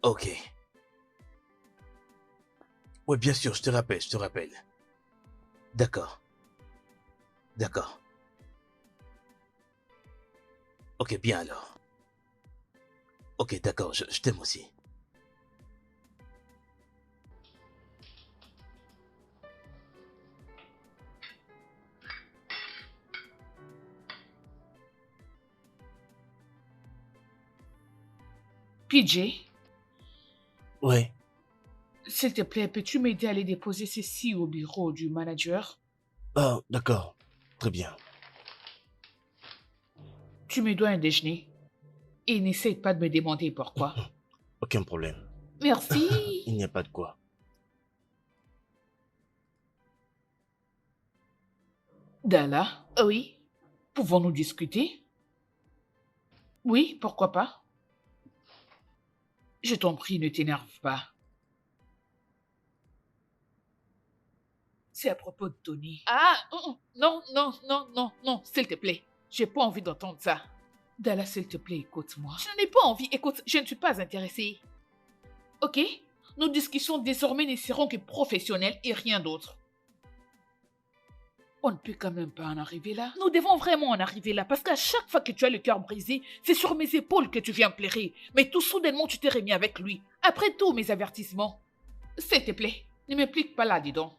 Ok. Ouais, bien sûr, je te rappelle, je te rappelle. D'accord. D'accord. Ok, bien alors. Ok, d'accord, je t'aime aussi. PJ, Ouais, s'il te plaît, peux-tu m'aider à aller déposer ceci au bureau du manager? d'accord. Très bien. Tu me dois un déjeuner. Et n'essaye pas de me demander pourquoi. Aucun problème. Merci. Il n'y a pas de quoi. Dala, oui. Pouvons-nous discuter? Oui, pourquoi pas? Je t'en prie, ne t'énerve pas. c'est à propos de Tony. Ah, non, non, non, non, non, s'il te plaît. J'ai pas envie d'entendre ça. Dalla, s'il te plaît, écoute-moi. Je n'en ai pas envie. Écoute, je ne suis pas intéressée. Ok? Nos discussions désormais ne seront que professionnelles et rien d'autre. On ne peut quand même pas en arriver là. Nous devons vraiment en arriver là parce qu'à chaque fois que tu as le cœur brisé, c'est sur mes épaules que tu viens pleurer. Mais tout soudainement, tu t'es remis avec lui. Après tous mes avertissements. S'il te plaît, ne m'implique pas là, dis donc.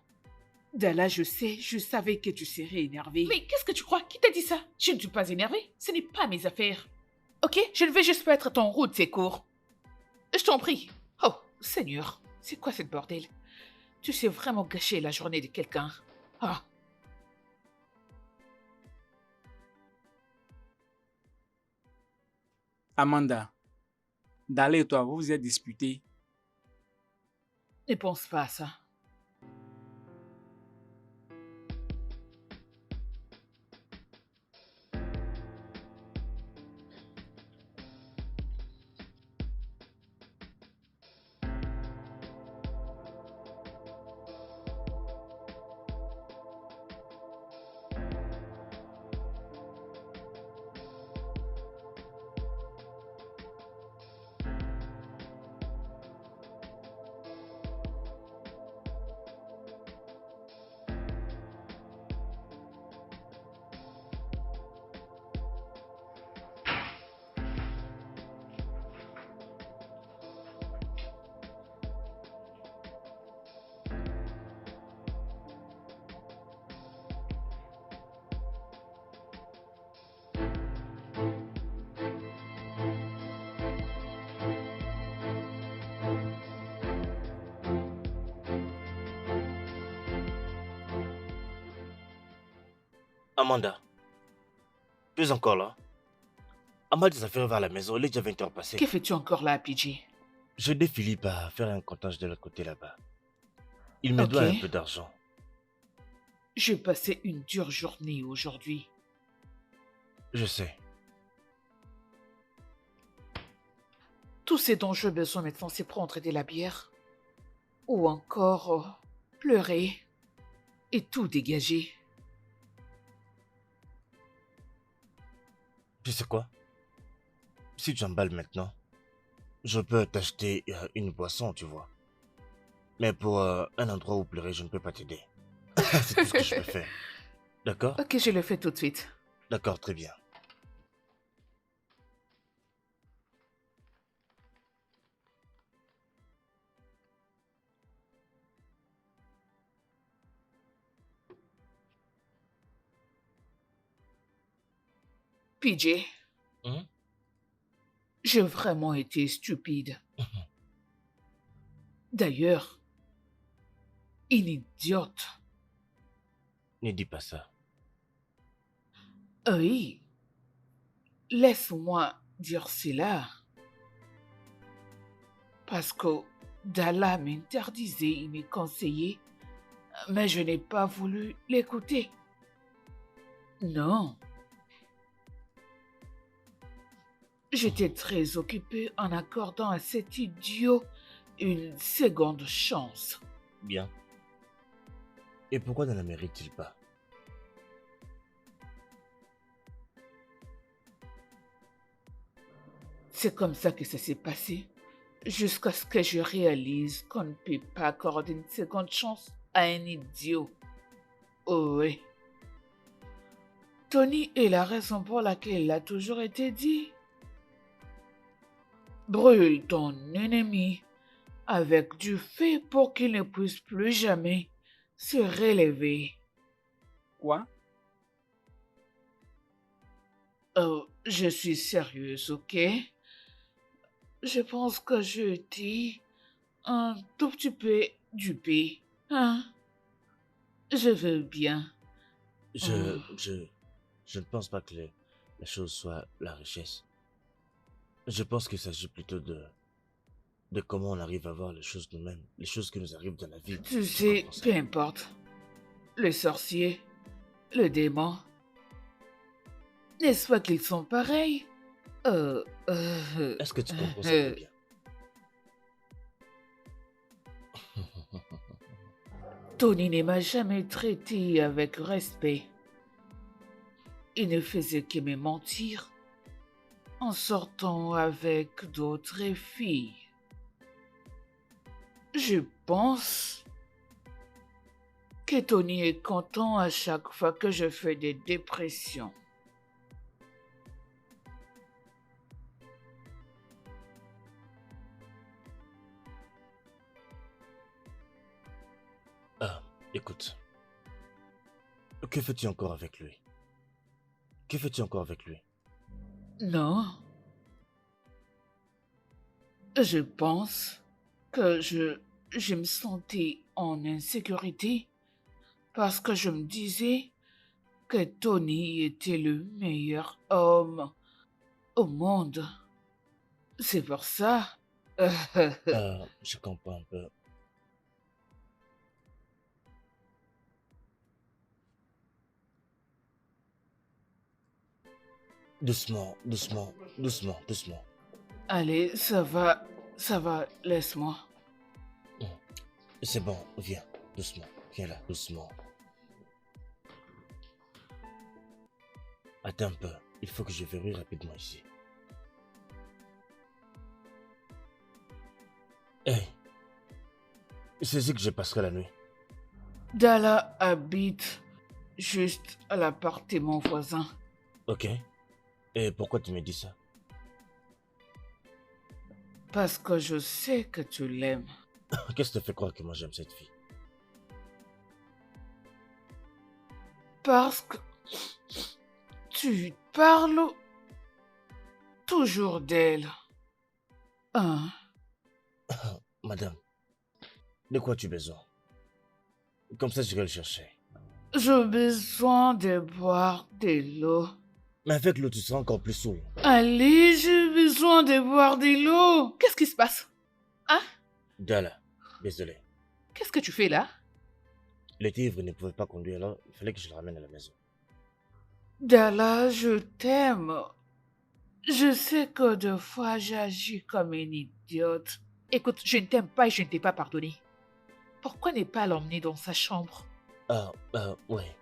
Dalla, je sais, je savais que tu serais énervée. Mais qu'est-ce que tu crois? Qui t'a dit ça? Je ne suis pas énervée. Ce n'est pas mes affaires. Ok? Je ne vais juste pas être ton roue de secours. Je t'en prie. Oh, Seigneur, c'est quoi cette bordel? Tu sais vraiment gâcher la journée de quelqu'un. Ah. Amanda, Dalla et toi, vous vous êtes disputés. Ne pense pas à ça. Amanda, tu es encore là? Amanda des affaires vers la maison, il est déjà 20h passées. Que fais-tu encore là, PJ? Je aide Philippe à faire un comptage de l'autre côté là-bas. Il me doit Ok. un peu d'argent. J'ai passé une dure journée aujourd'hui. Je sais. Tout ce dont j'ai besoin maintenant, c'est prendre de la bière. Ou encore pleurer. Et tout dégager. Tu sais quoi? Si tu emballes maintenant, je peux t'acheter une boisson, tu vois. Mais pour un endroit où pleurer, je ne peux pas t'aider. C'est tout ce que je peux faire. D'accord? Ok, je le fais tout de suite. D'accord, très bien. PJ, Hein? j'ai vraiment été stupide. D'ailleurs, une idiote. Ne dis pas ça. Oui, laisse-moi dire cela. Parce que Dalla m'interdisait et me conseillait, mais je n'ai pas voulu l'écouter. Non. J'étais très occupée en accordant à cet idiot une seconde chance. Bien. Et pourquoi ne la mérite-t-il pas? C'est comme ça que ça s'est passé, jusqu'à ce que je réalise qu'on ne peut pas accorder une seconde chance à un idiot. Oh oui. Tony est la raison pour laquelle il a toujours été dit. Brûle ton ennemi avec du feu pour qu'il ne puisse plus jamais se relever. Quoi? Je suis sérieuse, ok? Je pense que j'ai été un tout petit peu dupée. Hein? Je veux bien. Je ne pense pas que la chose soit la richesse. Je pense qu'il s'agit plutôt de comment on arrive à voir les choses nous-mêmes, les choses qui nous arrivent dans la vie. Tu sais, comprends ça? peu importe. Le sorcier, le démon. N'est-ce pas qu'ils sont pareils? Est-ce que tu comprends ça très bien? Tony ne m'a jamais traité avec respect. Il ne faisait que me mentir en sortant avec d'autres filles. Je pense que Tony est content à chaque fois que je fais des dépressions. Ah, écoute. Que fais-tu encore avec lui? Que fais-tu encore avec lui? Non. Je pense que je me sentais en insécurité parce que je me disais que Tony était le meilleur homme au monde. C'est pour ça. Je comprends un peu. Doucement, doucement, doucement, doucement. Allez, ça va, laisse-moi. C'est bon, viens, doucement. Viens là, doucement. Attends un peu, il faut que je vérifie rapidement ici. Hey, c'est ici que je passerai la nuit. Dalla habite juste à l'appartement voisin. Ok. Et pourquoi tu me dis ça? Parce que je sais que tu l'aimes. Qu'est-ce qui te fait croire que moi j'aime cette fille? Parce que tu parles toujours d'elle. Hein? Madame, de quoi as-tu besoin? Comme ça, j'irai le chercher. J'ai besoin de boire de l'eau. Mais avec l'eau, tu seras encore plus saoul. Allez, j'ai besoin de boire de l'eau. Qu'est-ce qui se passe? Dala, désolé. Qu'est-ce que tu fais là? Le tigre ne pouvait pas conduire, alors il fallait que je le ramène à la maison. Dalla, je t'aime. Je sais que des fois j'agis comme une idiote. Écoute, je ne t'aime pas et je ne t'ai pas pardonné. Pourquoi ne pas l'emmener dans sa chambre? Ouais.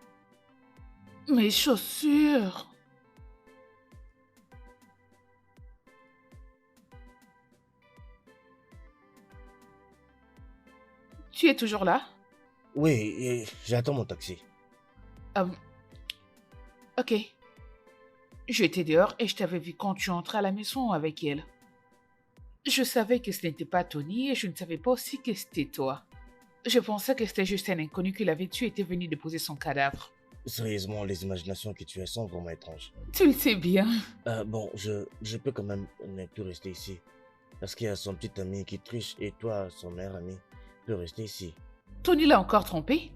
Mes chaussures. Tu es toujours là? Oui, et j'attends mon taxi. Ok. Je étais dehors et je t'avais vu quand tu entrais à la maison avec elle. Je savais que ce n'était pas Tony et je ne savais pas aussi que c'était toi. Je pensais que c'était juste un inconnu qui l'avait tué et était venu déposer son cadavre. Sérieusement, les imaginations que tu as sont vraiment étranges. Tu le sais bien. Bon, je peux quand même ne plus rester ici. Parce qu'il y a son petit ami qui triche et toi, son meilleur ami, peut rester ici. Tony l'a encore trompé?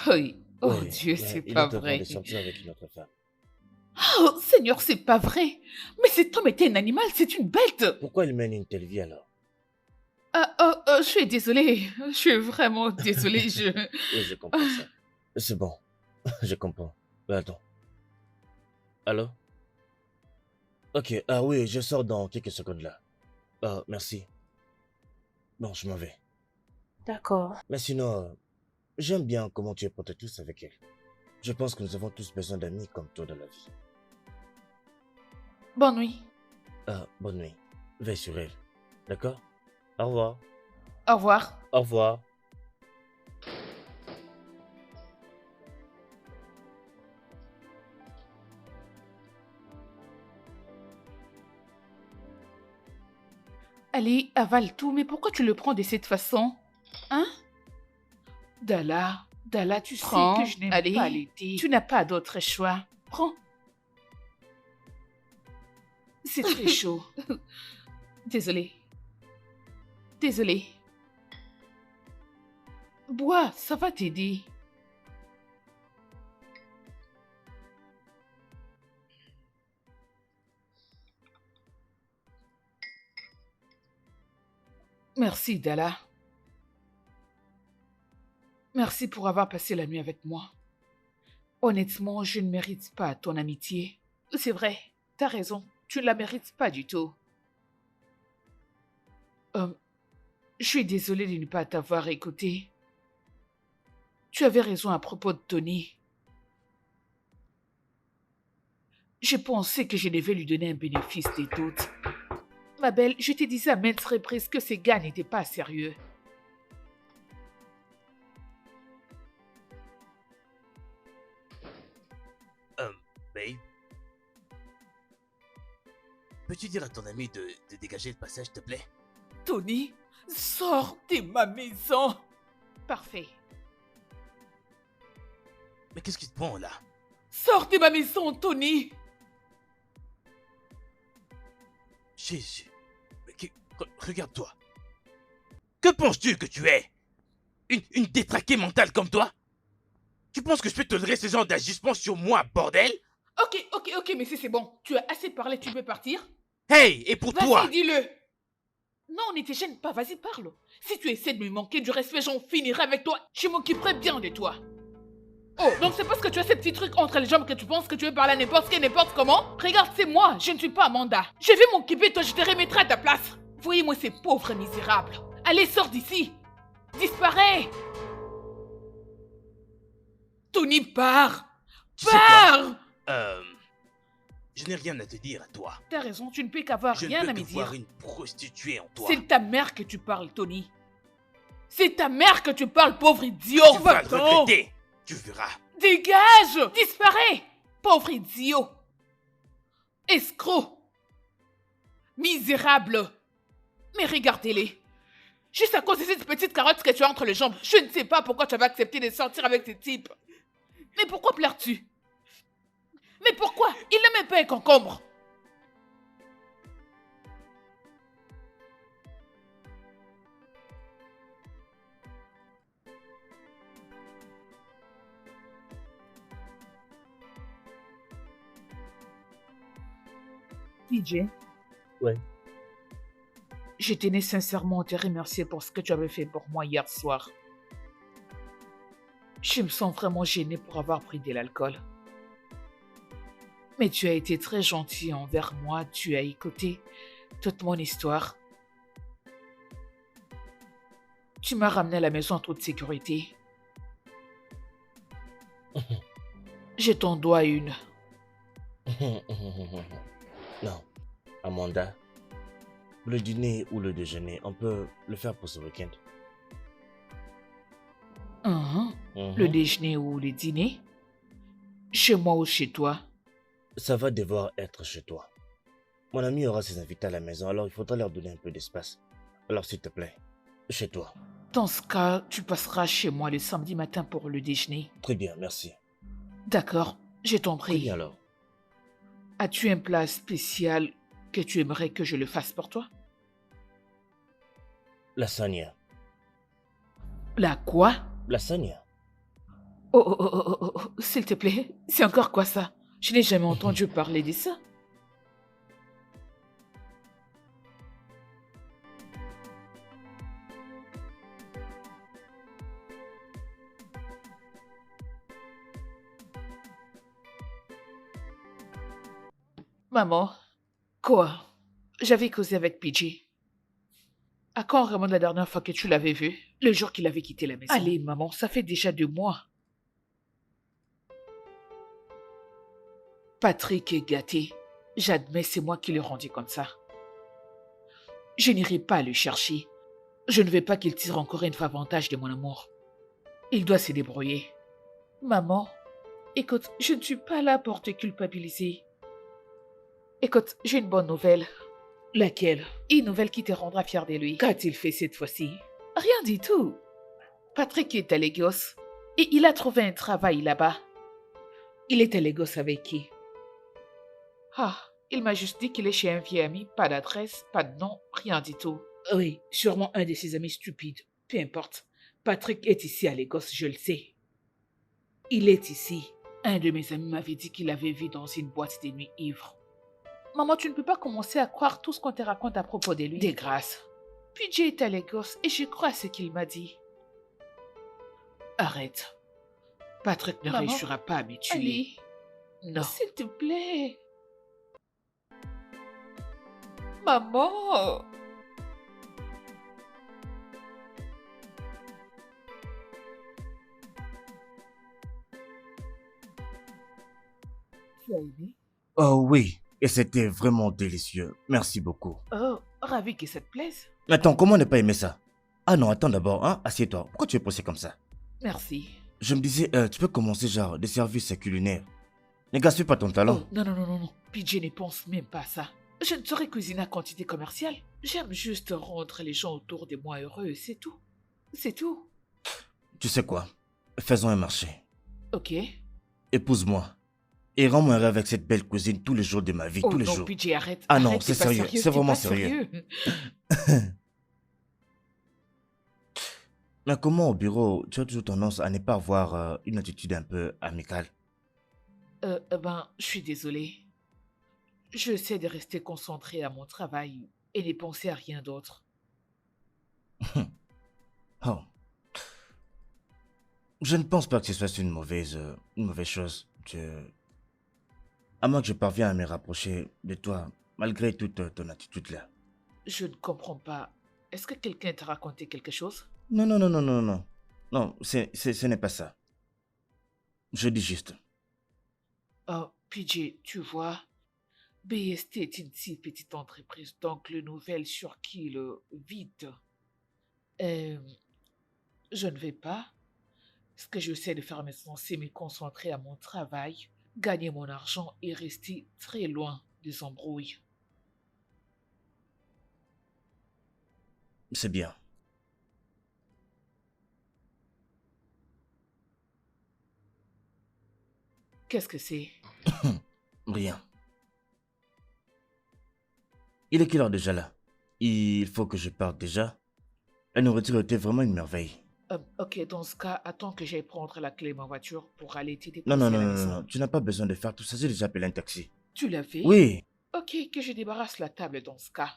Oui. Oh Oui, Dieu, mais c'est il pas est en train vrai. de sortir avec une autre femme. Oh Seigneur, c'est pas vrai. Mais cet homme était un animal, c'est une bête. Pourquoi il mène une telle vie alors? Je suis désolée. Je suis vraiment désolée. Oui, je comprends ça. C'est bon, je comprends. Mais attends. Allô? Ok, oui, je sors dans quelques secondes là. Merci. Bon, je m'en vais. D'accord. Mais sinon, j'aime bien comment tu es protectrice avec elle. Je pense que nous avons tous besoin d'amis comme toi dans la vie. Bonne nuit. Bonne nuit. Veille sur elle. D'accord? Au revoir. Au revoir. Au revoir. Allez, avale tout, mais pourquoi tu le prends de cette façon? Hein? Dalla, tu Prends. sais que je n'aime Allez. pas l'été. Tu n'as pas d'autre choix. Prends. C'est très chaud. Désolée. Désolée. Bois, ça va t'aider. Merci, Dalla. Merci pour avoir passé la nuit avec moi. Honnêtement, je ne mérite pas ton amitié. C'est vrai, t'as raison, tu ne la mérites pas du tout. Je suis désolée de ne pas t'avoir écouté. Tu avais raison à propos de Tony. J'ai pensé que je devais lui donner un bénéfice des doutes. Ma belle, je te disais à maintes reprises que ces gars n'étaient pas sérieux. Babe. Peux-tu dire à ton ami de dégager le passage, s'il te plaît? Tony, sors de ma maison. Parfait. Mais qu'est-ce qui te prend, là? Sors de ma maison, Tony. Jésus. Mais regarde-toi. Que penses-tu que tu es? Une détraquée mentale comme toi? Tu penses que je peux tolérer ce genre d'agissement sur moi, bordel? Ok, mais c'est bon. Tu as assez parlé, tu peux partir? Hey, et pour toi? Vas-y, dis-le. Non, ne te gêne pas, vas-y, parle. Si tu essaies de me manquer du respect, j'en finirai avec toi. Je m'occuperai bien de toi. Oh, donc c'est parce que tu as ces petits trucs entre les jambes que tu penses que tu veux parler à n'importe qui, n'importe comment? Regarde, c'est moi, je ne suis pas Amanda. Je vais m'occuper de toi, je te remettrai à ta place. Voyez-moi ces pauvres misérables. Allez, sors d'ici. Disparais. Tony, pars. Tu sais quoi? Pars. Je n'ai rien à te dire à toi. T'as raison, tu ne peux qu'avoir Je rien ne à peux me que voir dire. une prostituée en toi. C'est ta mère que tu parles, Tony. C'est ta mère que tu parles, pauvre idiot. Tu vas le regretter. Tu verras. Dégage. Disparais. Pauvre idiot. Escroc. Misérable. Mais regardez-les. Juste à cause de cette petite carotte que tu as entre les jambes, je ne sais pas pourquoi tu avais accepté de sortir avec ces types. Mais pourquoi pleures-tu? Mais pourquoi? Il n'est même pas un concombre. DJ. Ouais. Je tenais sincèrement à te remercier pour ce que tu avais fait pour moi hier soir. Je me sens vraiment gênée pour avoir pris de l'alcool. Mais tu as été très gentil envers moi, tu as écouté toute mon histoire. Tu m'as ramené à la maison en toute sécurité. Je t'en dois une. Non, Amanda, le dîner ou le déjeuner, on peut le faire pour ce week-end. Le déjeuner ou le dîner? Chez moi ou chez toi? Ça va devoir être chez toi. Mon ami aura ses invités à la maison, alors il faudra leur donner un peu d'espace. Alors s'il te plaît, chez toi. Dans ce cas, tu passeras chez moi le samedi matin pour le déjeuner. Très bien, merci. D'accord, je t'en Très prie. bien alors. As-tu un plat spécial que tu aimerais que je le fasse pour toi? Lasagne. La quoi? Lasagne. Oh, s'il te plaît, c'est encore quoi ça? Je n'ai jamais entendu parler de ça. Maman, quoi? J'avais causé avec PJ. À quand vraiment la dernière fois que tu l'avais vu? Le jour qu'il avait quitté la maison. Allez, maman, ça fait déjà 2 mois. Patrick est gâté. J'admets, c'est moi qui l'ai rendu comme ça. Je n'irai pas le chercher. Je ne veux pas qu'il tire encore une fois avantage de mon amour. Il doit se débrouiller. Maman, écoute, je ne suis pas là pour te culpabiliser. Écoute, j'ai une bonne nouvelle. Laquelle? Une nouvelle qui te rendra fier de lui. Qu'a-t-il fait cette fois-ci? Rien du tout. Patrick est à Lagos et il a trouvé un travail là-bas. Il est à Lagos avec qui? Ah, il m'a juste dit qu'il est chez un vieil ami, pas d'adresse, pas de nom, rien du tout. Oui, sûrement un de ses amis stupides. Peu importe. Patrick est ici à Lagos, je le sais. Il est ici. Un de mes amis m'avait dit qu'il l'avait vu dans une boîte de nuit ivre. Maman, tu ne peux pas commencer à croire tout ce qu'on te raconte à propos de lui. De grâce. PJ est à Lagos et je crois à ce qu'il m'a dit. Arrête. Patrick ne réussira pas à me tuer. Ali, non. S'il te plaît. Maman. Tu as aimé? Oh oui, et c'était vraiment délicieux. Merci beaucoup. Oh, ravi que ça te plaise. Mais attends, comment ne pas aimer ça? Ah non, attends d'abord, hein, assieds-toi. Pourquoi tu es pressé comme ça? Merci. Je me disais, tu peux commencer genre des services culinaires. Ne gaspille pas ton talent. Oh, non, non, non, non, non. PJ ne pense même pas à ça. Je ne saurais cuisiner à quantité commerciale. J'aime juste rendre les gens autour de moi heureux, c'est tout. C'est tout. Tu sais quoi? Faisons un marché. Ok. Épouse-moi. Et rends-moi heureux avec cette belle cuisine tous les jours de ma vie, Oh tous les non, jours. PJ, arrête. Ah non, Arrête, c'est t'es pas sérieux, c'est t'es vraiment pas sérieux. Mais comment au bureau, tu as toujours tendance à ne pas avoir une attitude un peu amicale? Je suis désolée. J'essaie de rester concentrée à mon travail et ne penser à rien d'autre. Oh. Je ne pense pas que ce soit une mauvaise chose. À moins que je parvienne à me rapprocher de toi, malgré toute ton attitude là. Je ne comprends pas. Est-ce que quelqu'un t'a raconté quelque chose? Non, non, non, non, non, non. Non, ce n'est pas ça. Je dis juste. Oh, PJ, tu vois, BST est une si petite entreprise, donc les nouvelles sur qui le vide. Je ne vais pas. Ce que j'essaie de faire maintenant, c'est me concentrer à mon travail, gagner mon argent et rester très loin des embrouilles. C'est bien. Qu'est-ce que c'est? Rien. Il est quelle heure déjà là? Il faut que je parte déjà. La nourriture était vraiment une merveille. Ok, dans ce cas, attends que j'aille prendre la clé de ma voiture pour aller te déposer Non, non, à non, la non, non, maison. non. Tu n'as pas besoin de faire tout ça. J'ai déjà appelé un taxi. Tu l'as fait? Oui. Ok, que je débarrasse la table dans ce cas.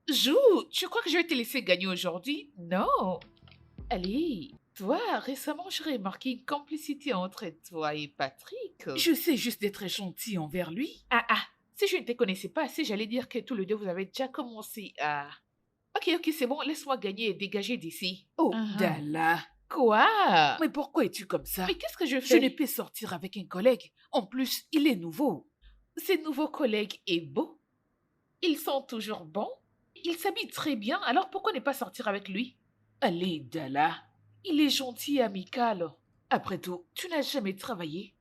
Jou, tu crois que je vais te laisser gagner aujourd'hui? Non. Allez, toi, récemment, j'ai remarqué une complicité entre toi et Patrick. Je sais juste d'être gentil envers lui. Ah, si je ne te connaissais pas assez, j'allais dire que tous les deux, vous avez déjà commencé à... Ok, c'est bon, laisse-moi gagner et dégager d'ici. Oh, Dalla. Quoi? Mais pourquoi es-tu comme ça? Mais qu'est-ce que je fais? Je ne peux sortir avec un collègue. En plus, il est nouveau. Ce nouveau collègue est beau. Ils sont toujours bons. Il s'habille très bien, alors pourquoi ne pas sortir avec lui? Allez, Dalla. Il est gentil et amical. Après tout, tu n'as jamais travaillé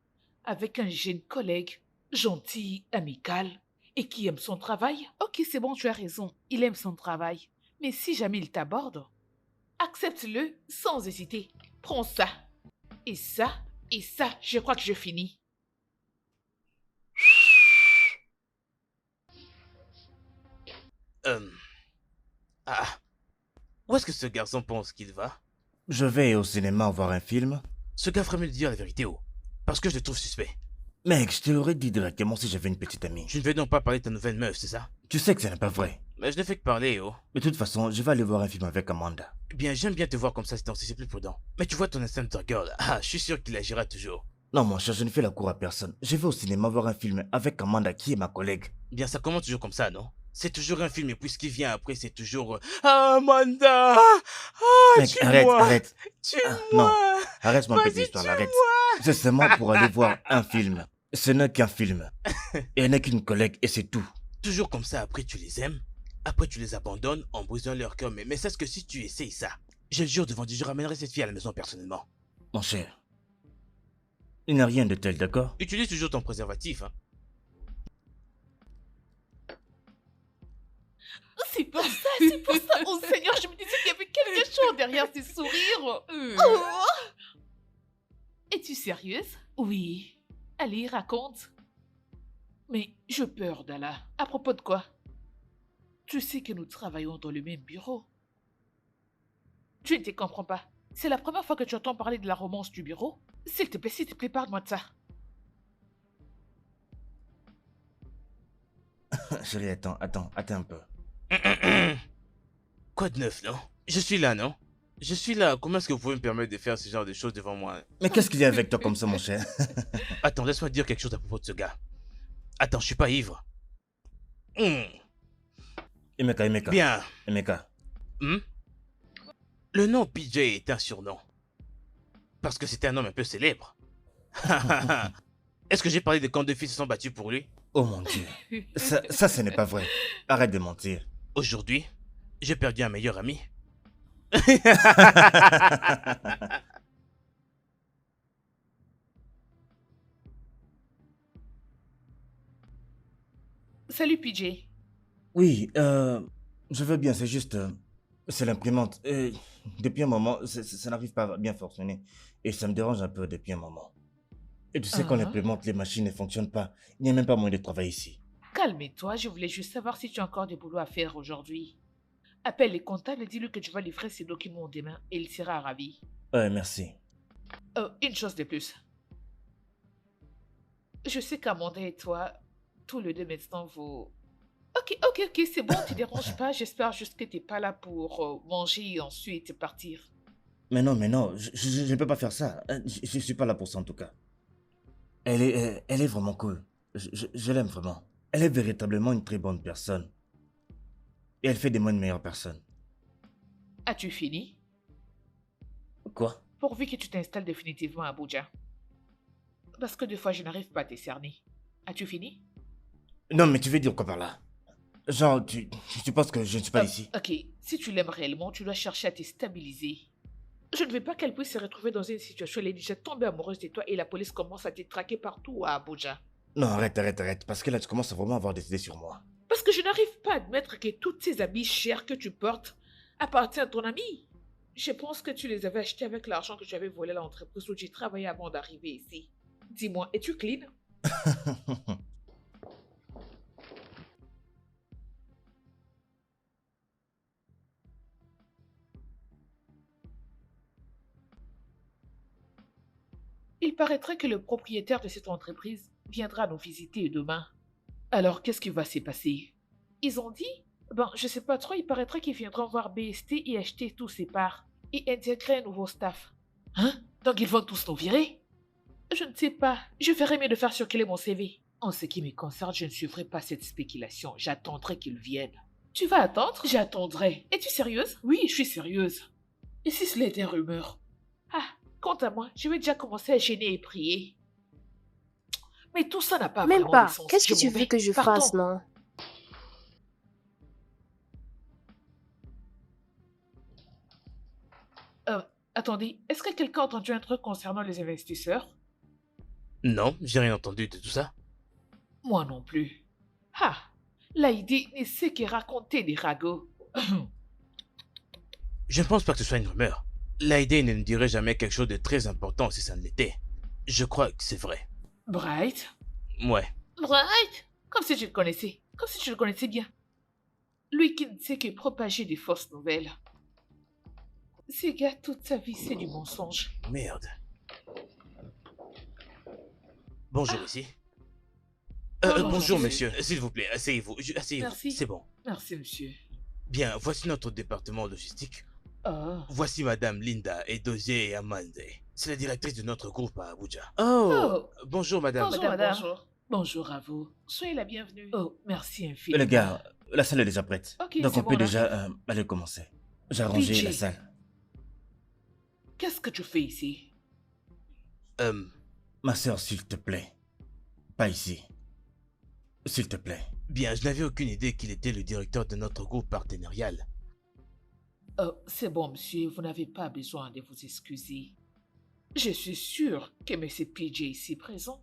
avec un jeune collègue gentil, amical et qui aime son travail? Ok, c'est bon, tu as raison. Il aime son travail. Mais si jamais il t'aborde, accepte-le sans hésiter. Prends ça. Et ça, je crois que je finis. Où est-ce que ce garçon pense qu'il va? Je vais au cinéma voir un film. Ce gars ferait mieux de dire la vérité, oh. Parce que je le trouve suspect. Mec, je te l'aurais dit directement si j'avais une petite amie. Tu ne veux donc pas parler de ta nouvelle meuf, c'est ça? Tu sais que ce n'est pas vrai. Mais je ne fais que parler, oh. De toute façon, je vais aller voir un film avec Amanda. Eh bien, j'aime bien te voir comme ça ces temps-ci, c'est plus prudent. Mais tu vois ton instinct de girl, je suis sûr qu'il agira toujours. Non, mon cher, je ne fais la cour à personne. Je vais au cinéma voir un film avec Amanda, qui est ma collègue. Eh bien, ça commence toujours comme ça, non? C'est toujours un film et puis ce qui vient après, c'est toujours... Amanda! Mec, arrête. Tue-moi! Non, arrête mon petite Vas-y, histoire, tue-moi! arrête. C'est seulement pour aller voir un film. Ce n'est qu'un film. Et elle n'est qu'une collègue et c'est tout. Toujours comme ça, après tu les aimes, après tu les abandonnes en brisant leur cœur. Mais sache que si tu essayes ça, je le jure devant Dieu, je ramènerai cette fille à la maison personnellement. Mon cher, il n'y a rien de tel, d'accord? Utilise toujours ton préservatif, hein. C'est pour ça, oh Seigneur, je me disais qu'il y avait quelque chose derrière ces sourires. Es-tu sérieuse? Oui. Allez, raconte. Mais j'ai peur, Dala. À propos de quoi? Tu sais que nous travaillons dans le même bureau. Tu ne te comprends pas. C'est la première fois que tu entends parler de la romance du bureau. S'il te plaît, parle-moi de ça. Chérie, attends un peu. Quoi de neuf, non? Je suis là, non? Je suis là. Comment est-ce que vous pouvez me permettre de faire ce genre de choses devant moi? Mais qu'est-ce qu'il y a avec toi comme ça, mon cher? Attends, laisse-moi dire quelque chose à propos de ce gars. Attends, je suis pas ivre. Hmm, Emeka. Bien. Emeka. Hmm? Le nom PJ est un surnom. Parce que c'était un homme un peu célèbre. Est-ce que j'ai parlé de quand deux filles se sont battues pour lui? Oh mon Dieu. Ça, ce n'est pas vrai. Arrête de mentir. Aujourd'hui, j'ai perdu un meilleur ami. Salut, PJ. Oui, je veux bien, c'est juste... c'est l'imprimante. Et depuis un moment, ça n'arrive pas à bien fonctionner. Et ça me dérange un peu depuis un moment. Et tu sais, quand l'imprimante, les machines ne fonctionnent pas, il n'y a même pas moyen de travailler ici. Calme-toi, je voulais juste savoir si tu as encore du boulot à faire aujourd'hui. Appelle les comptables et dis-lui que tu vas livrer ses documents demain et il sera ravi. Ouais, merci. Une chose de plus. Je sais qu'Amanda et toi, tous les deux maintenant, vous... Ok, c'est bon, tu déranges pas. J'espère juste que t'es pas là pour manger et ensuite partir. Mais non, je ne peux pas faire ça. Je ne suis pas là pour ça en tout cas. Elle est vraiment cool. Je l'aime vraiment. Elle est véritablement une très bonne personne. Et elle fait de moi une meilleure personne. As-tu fini? Quoi? Pourvu que tu t'installes définitivement à Abuja. Parce que des fois, je n'arrive pas à te cerner. As-tu fini? Non, mais tu veux dire quoi par là? Genre, tu penses que je ne suis pas ici? Ok, si tu l'aimes réellement, tu dois chercher à te stabiliser. Je ne veux pas qu'elle puisse se retrouver dans une situation où elle est déjà tombée amoureuse de toi et la police commence à te traquer partout à Abuja. Non, arrête. Parce que là, tu commences à vraiment avoir des idées sur moi. Parce que je n'arrive pas à admettre que toutes ces habits chers que tu portes appartiennent à ton ami. Je pense que tu les avais achetés avec l'argent que tu avais volé à l'entreprise où tu travaillais avant d'arriver ici. Dis-moi, es-tu clean? Il paraîtrait que le propriétaire de cette entreprise viendra nous visiter demain. Alors, qu'est-ce qui va s'y passer? Ils ont dit? Ben, je sais pas trop, il paraîtrait qu'ils viendront voir BST et acheter tous ses parts et intégrer un nouveau staff. Hein? Donc ils vont tous nous virer? Je ne sais pas, je ferais mieux de faire circuler mon CV. En ce qui me concerne, je ne suivrai pas cette spéculation, j'attendrai qu'ils viennent. Tu vas attendre? J'attendrai. Es-tu sérieuse? Oui, je suis sérieuse. Et si cela était une rumeur? Ah, quant à moi, je vais déjà commencer à gêner et prier. Mais tout ça n'a pas Même vraiment pas. de sens. Qu'est-ce que Je tu m'en veux vais. que je Partons. fasse, non? Attendez, est-ce que quelqu'un a entendu un truc concernant les investisseurs? Non, j'ai rien entendu de tout ça. Moi non plus. Ah, l'idée ne sait que raconter des ragots. Je ne pense pas que ce soit une rumeur. L'idée ne nous dirait jamais quelque chose de très important si ça ne l'était. Je crois que c'est vrai. Bright? Ouais. Bright? Comme si je le connaissais. Comme si je le connaissais bien. Lui qui ne sait que propager des fausses nouvelles. Ce gars, toute sa vie, c'est du mensonge. Merde. Bonjour ici. Bonjour, Bonjour monsieur. monsieur, s'il vous plaît, asseyez-vous. Asseyez-vous, Merci. c'est bon. Merci, monsieur. Bien, voici notre département logistique. Oh. Voici madame Linda Edozie et Amande. C'est la directrice de notre groupe à Abuja. Oh. Bonjour madame. Bonjour, madame. Bonjour à vous. Soyez la bienvenue. Oh, merci infiniment. Les gars, la salle est déjà prête. Ok, Donc c'est on bon, peut là. déjà aller commencer. J'ai arrangé PJ. la salle. Qu'est-ce que tu fais ici? Ma sœur, s'il te plaît. Pas ici. S'il te plaît. Bien, je n'avais aucune idée qu'il était le directeur de notre groupe partenarial. Oh, c'est bon, monsieur, vous n'avez pas besoin de vous excuser. Je suis sûr que M. PJ ici présent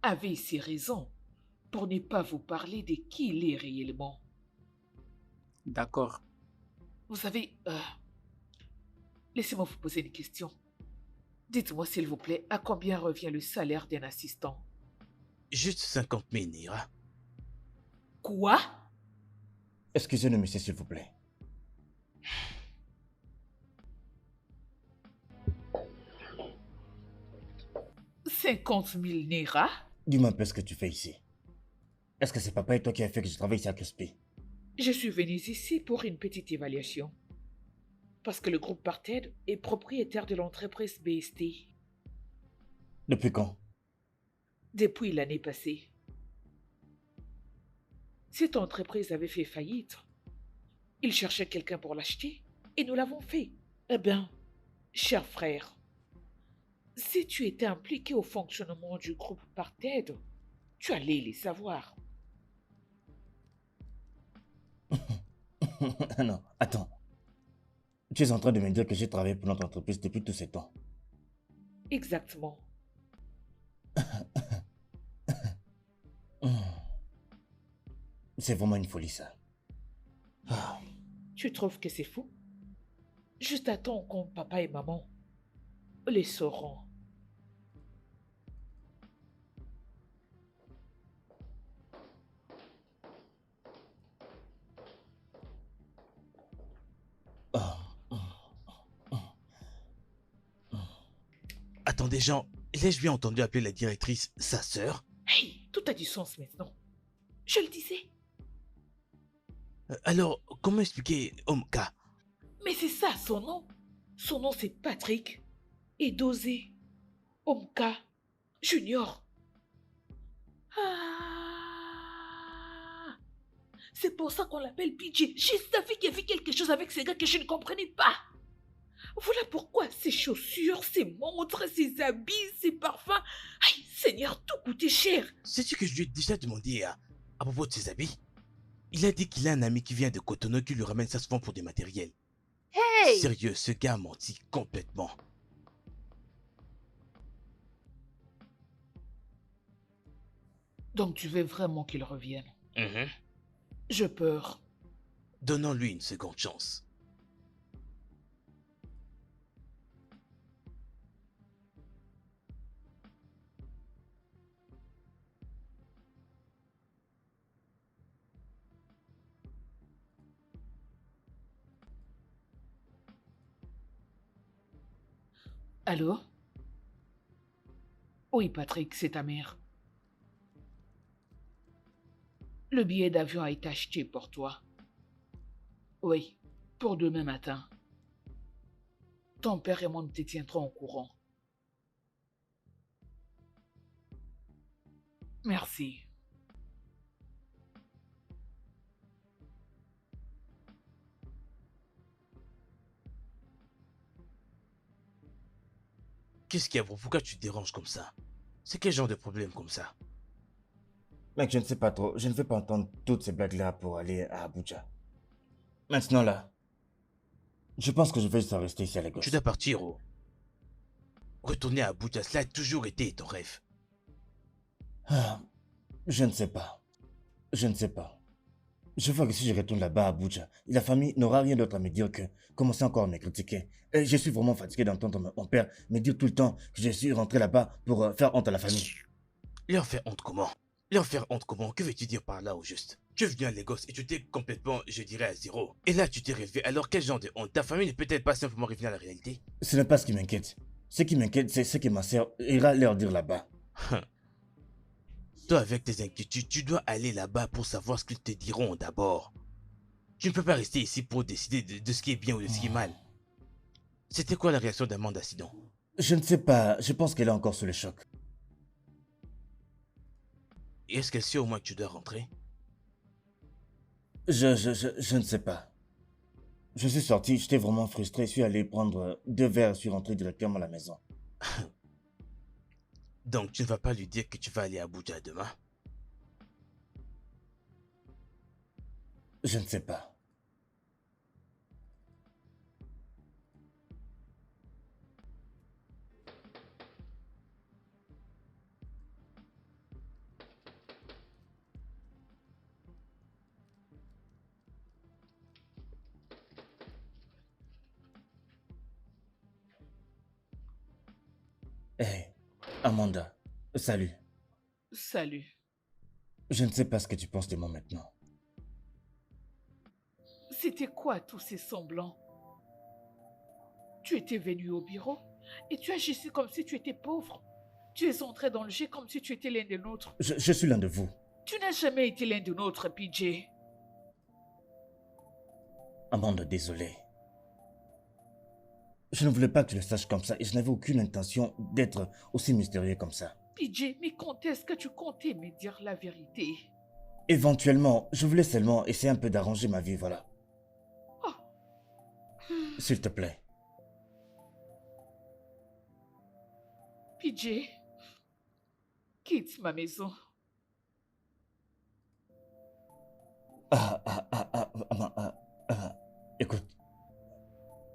avait ses raisons pour ne pas vous parler de qui il est réellement. D'accord. Vous savez, laissez-moi vous poser une question. Dites-moi s'il vous plaît, à combien revient le salaire d'un assistant? Juste 50 000 Nira. Quoi? Excusez-le, monsieur, s'il vous plaît. « 50 000 Naira? Dis-moi un peu ce que tu fais ici. Est-ce que c'est papa et toi qui a fait que je travaille ici à Crespi? Je suis venue ici pour une petite évaluation. Parce que le groupe Parted est propriétaire de l'entreprise BST Depuis quand? depuis l'année passée. Cette entreprise avait fait faillite. Ils cherchaient quelqu'un pour l'acheter et nous l'avons fait. Eh bien, cher frère, si tu étais impliqué au fonctionnement du groupe Parted, tu allais les savoir. Non, attends. Tu es en train de me dire que j'ai travaillé pour notre entreprise depuis tous ces temps. Exactement. C'est vraiment une folie, ça. Ah, Tu trouves que c'est fou? Juste attends quand papa et maman les sauront. Attendez, Jean, l'ai-je bien entendu appeler la directrice sa sœur? Hey, tout a du sens maintenant. Je le disais. Alors, comment expliquer Omka? Mais c'est ça son nom. Son nom c'est Patrick Edozé Omka Junior. Ah, c'est pour ça qu'on l'appelle PJ. J'ai savais qu'il y avait quelque chose avec ces gars que je ne comprenais pas. Voilà pourquoi ses chaussures, ses montres, ses habits, ses parfums. Aïe, Seigneur, tout coûtait cher. Sais-tu que je lui ai déjà demandé à propos de ses habits? Il a dit qu'il a un ami qui vient de Cotonou qui lui ramène ça souvent pour des matériels. Hey! Sérieux, ce gars a menti complètement. Donc tu veux vraiment qu'il revienne? Mhm. J'ai peur. Donnons-lui une seconde chance. Allô? Oui, Patrick, c'est ta mère. Le billet d'avion a été acheté pour toi. Oui, pour demain matin. Ton père et moi nous te tiendrons au courant. Merci. Qu'est-ce qu'il y a, bro? Pourquoi tu te déranges comme ça? C'est quel genre de problème comme ça? mec, je ne sais pas trop. Je ne vais pas entendre toutes ces blagues-là pour aller à Abuja. Maintenant, là, je pense que je vais juste en rester ici à Lagos. Tu dois partir, oh. Retourner à Abuja, cela a toujours été ton rêve. Ah, je ne sais pas. Je ne sais pas. Je vois que si je retourne là-bas à Abuja, la famille n'aura rien d'autre à me dire que commencer encore à me critiquer. Et je suis vraiment fatigué d'entendre mon père me dire tout le temps que je suis rentré là-bas pour faire honte à la famille. Leur faire honte comment? Leur faire honte comment? Que veux-tu dire par là au juste? Tu es venu à Lagos et tu t'es complètement, je dirais, à zéro. Et là, tu t'es relevé. Alors quel genre de honte? Ta famille n'est peut-être pas simplement revenue à la réalité? Ce n'est pas ce qui m'inquiète. Ce qui m'inquiète, c'est ce que ma sœur ira leur dire là-bas. Toi, avec tes inquiétudes, tu dois aller là-bas pour savoir ce qu'ils te diront d'abord. Tu ne peux pas rester ici pour décider de ce qui est bien ou de ce qui est mal. C'était quoi la réaction d'Amanda sinon? Je ne sais pas, je pense qu'elle est encore sous le choc. Et est-ce qu'elle sait au moins que tu dois rentrer? Je ne sais pas. Je suis sorti, j'étais vraiment frustré, je suis allé prendre 2 verres, je suis rentré directement à la maison. Donc tu ne vas pas lui dire que tu vas aller à Abuja demain? Je ne sais pas. Amanda, salut. Salut. Je ne sais pas ce que tu penses de moi maintenant. C'était quoi tous ces semblants? Tu étais venu au bureau et tu agissais comme si tu étais pauvre. Tu es entré dans le jeu comme si tu étais l'un des nôtres. Je suis l'un de vous. Tu n'as jamais été l'un de nôtres, PJ. Amanda, désolé. Je ne voulais pas que tu le saches comme ça et je n'avais aucune intention d'être aussi mystérieux comme ça. PJ, mais quand est-ce que tu comptais me dire la vérité? Éventuellement, je voulais seulement essayer un peu d'arranger ma vie, voilà. Oh. S'il te plaît. PJ, quitte ma maison. Écoute,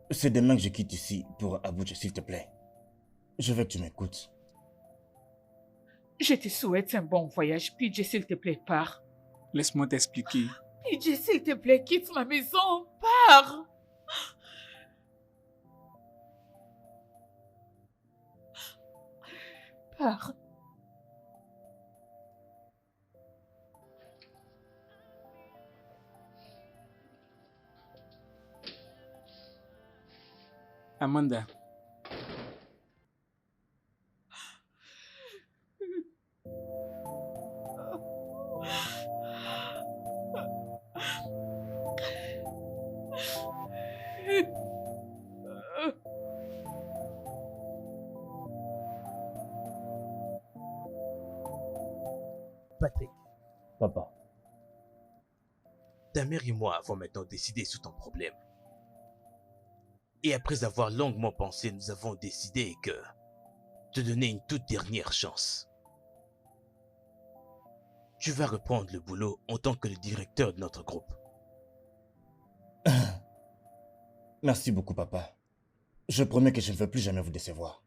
c'est demain que je quitte ici pour Abuja, s'il te plaît. Je veux que tu m'écoutes. Je te souhaite un bon voyage. PJ, s'il te plaît, pars. Laisse-moi t'expliquer. PJ, s'il te plaît, quitte ma maison. Pars. Pars. Amanda. Patrick, Papa. ta mère et moi avons maintenant décidé sur ton problème. Et après avoir longuement pensé, nous avons décidé que te donner une toute dernière chance. Tu vas reprendre le boulot en tant que le directeur de notre groupe. Merci beaucoup, papa. Je promets que je ne veux plus jamais vous décevoir.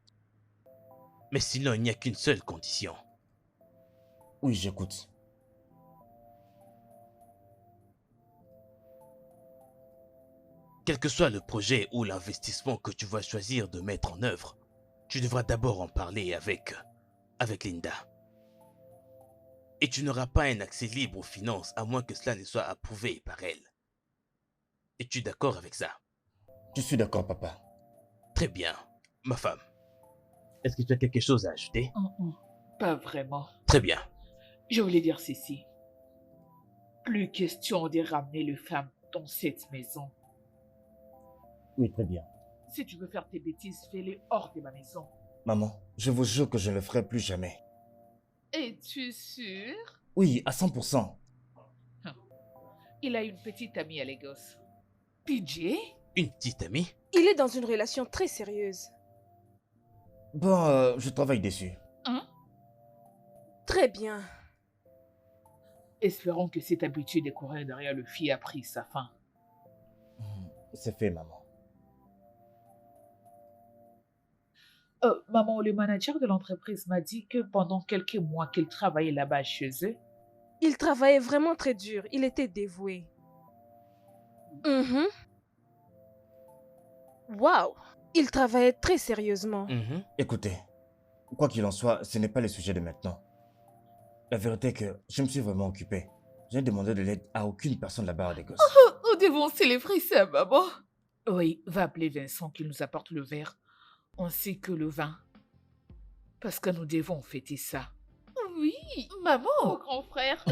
Mais sinon, il n'y a qu'une seule condition. Oui, j'écoute. Quel que soit le projet ou l'investissement que tu vas choisir de mettre en œuvre, tu devras d'abord en parler avec Linda. Et tu n'auras pas un accès libre aux finances à moins que cela ne soit approuvé par elle. Es-tu d'accord avec ça? Je suis d'accord, papa. Très bien, ma femme. Est-ce que tu as quelque chose à ajouter? Pas vraiment. Très bien. Je voulais dire ceci. Plus question de ramener les femmes dans cette maison. Oui, très bien. Si tu veux faire tes bêtises, fais-les hors de ma maison. Maman, je vous jure que je ne le ferai plus jamais. Es-tu sûr? Oui, à 100%. Il a une petite amie à Lagos. PJ? Une petite amie? Il est dans une relation très sérieuse. Bon, je travaille dessus. Hein? Très bien. Espérons que cette habitude de courir derrière le fille a pris sa fin. C'est fait, maman. Maman, le manager de l'entreprise m'a dit que pendant quelques mois qu'il travaillait là-bas chez eux, Il travaillait vraiment très dur. Il était dévoué. Waouh! Il travaillait très sérieusement. Écoutez, quoi qu'il en soit, ce n'est pas le sujet de maintenant. La vérité est que je me suis vraiment occupé. Je n'ai demandé de l'aide à aucune personne là-bas à Lagos. nous devons célébrer ça, maman. Oui, va appeler Vincent qu'il nous apporte le verre, ainsi que le vin. Parce que nous devons fêter ça. Oui, maman, grand frère.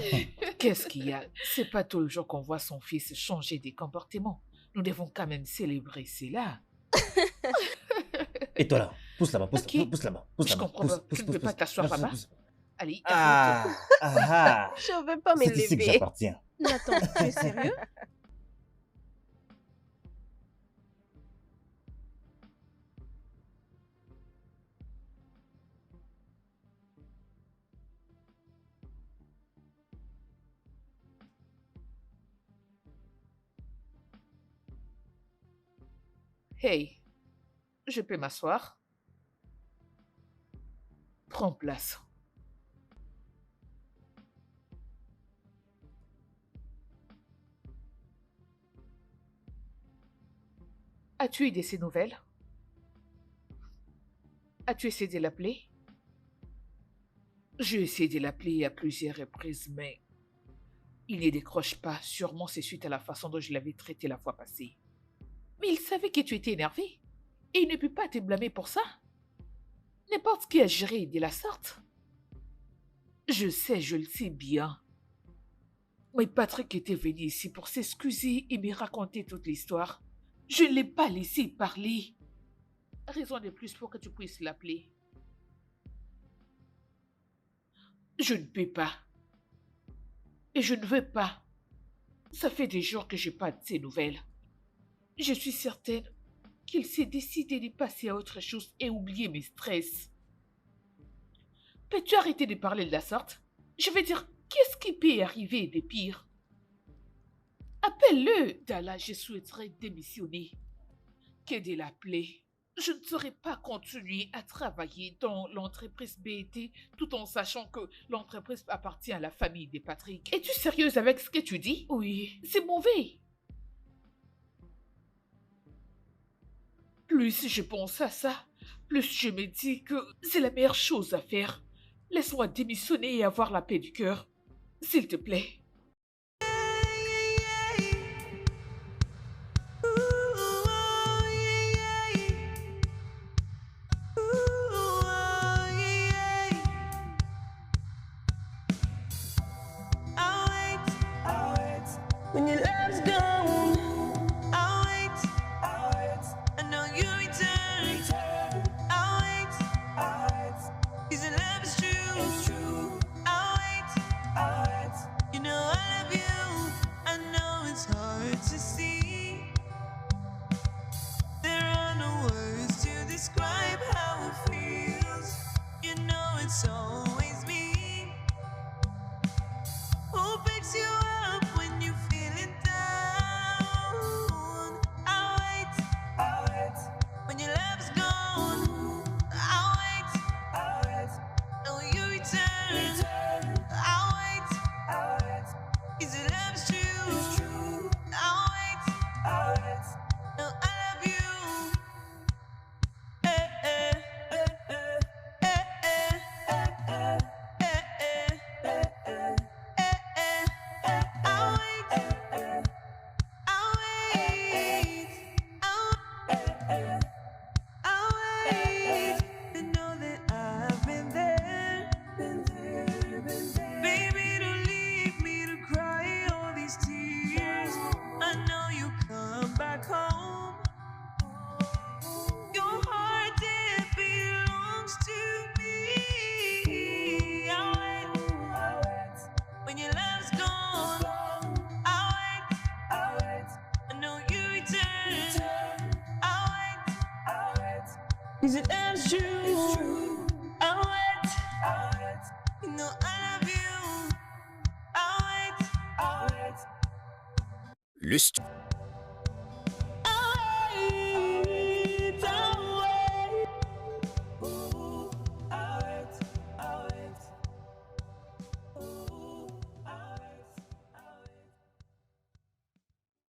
Qu'est-ce qu'il y a? C'est pas tout le jour qu'on voit son fils changer des comportements. Nous devons quand même célébrer cela. Et toi là, pousse là-bas, pousse, Ok. pousse là-bas, pousse Je là-bas. comprends pas. Tu ne peux pas t'asseoir Pousse, là-bas? pousse. Allez, Ah, ah, Je ne vais pas c'est ici que m'élever. j'appartiens. Nathan, tu es sérieux? Hey, je peux m'asseoir? Prends place. As-tu eu de ses nouvelles? As-tu essayé de l'appeler? J'ai essayé de l'appeler à plusieurs reprises, mais il ne décroche pas. Sûrement c'est suite à la façon dont je l'avais traité la fois passée. Mais il savait que tu étais énervé. Et il ne peut pas te blâmer pour ça. N'importe qui agirait de la sorte. Je sais, je le sais bien. Mais Patrick était venu ici pour s'excuser et me raconter toute l'histoire. Je ne l'ai pas laissé parler. Raison de plus pour que tu puisses l'appeler. Je ne peux pas. Et je ne veux pas. Ça fait des jours que je n'ai pas de ses nouvelles. Je suis certaine qu'il s'est décidé de passer à autre chose et oublier mes stress. Peux-tu arrêter de parler de la sorte? Je veux dire, qu'est-ce qui peut arriver de pire? Appelle-le, Dala, je souhaiterais démissionner. Que de l'appeler. Je ne saurais pas continuer à travailler dans l'entreprise BET tout en sachant que l'entreprise appartient à la famille de Patrick. Es-tu sérieuse avec ce que tu dis? Oui, c'est mauvais. Plus je pense à ça, plus je me dis que c'est la meilleure chose à faire. Laisse-moi démissionner et avoir la paix du cœur. S'il te plaît. When your love's gone, I'll wait. I know you return. I'll wait. 'Cause your love is true. I'll wait. You know I love you. I know it's hard to see. There are no words to describe how it feels. You know it's always me who picks you up when you feeling down. I'll wait. When your love's gone, I'll wait. Till you return. I'll wait. 'Cause your love's true. I'll wait. No, I love you. Eh, eh, eh, eh, eh, eh, eh, eh, eh, eh. I'll wait. I'll wait. I'll wait. To know that I've been there. Baby, don't leave me to cry all these tears. I know you come back home. Your heart, it belongs to me. I'll wait. When your love's gone, I'll wait. I know you return. I'll wait. 'Cause your love's true. I'll wait. You know I love you. I'll wait. Le stu-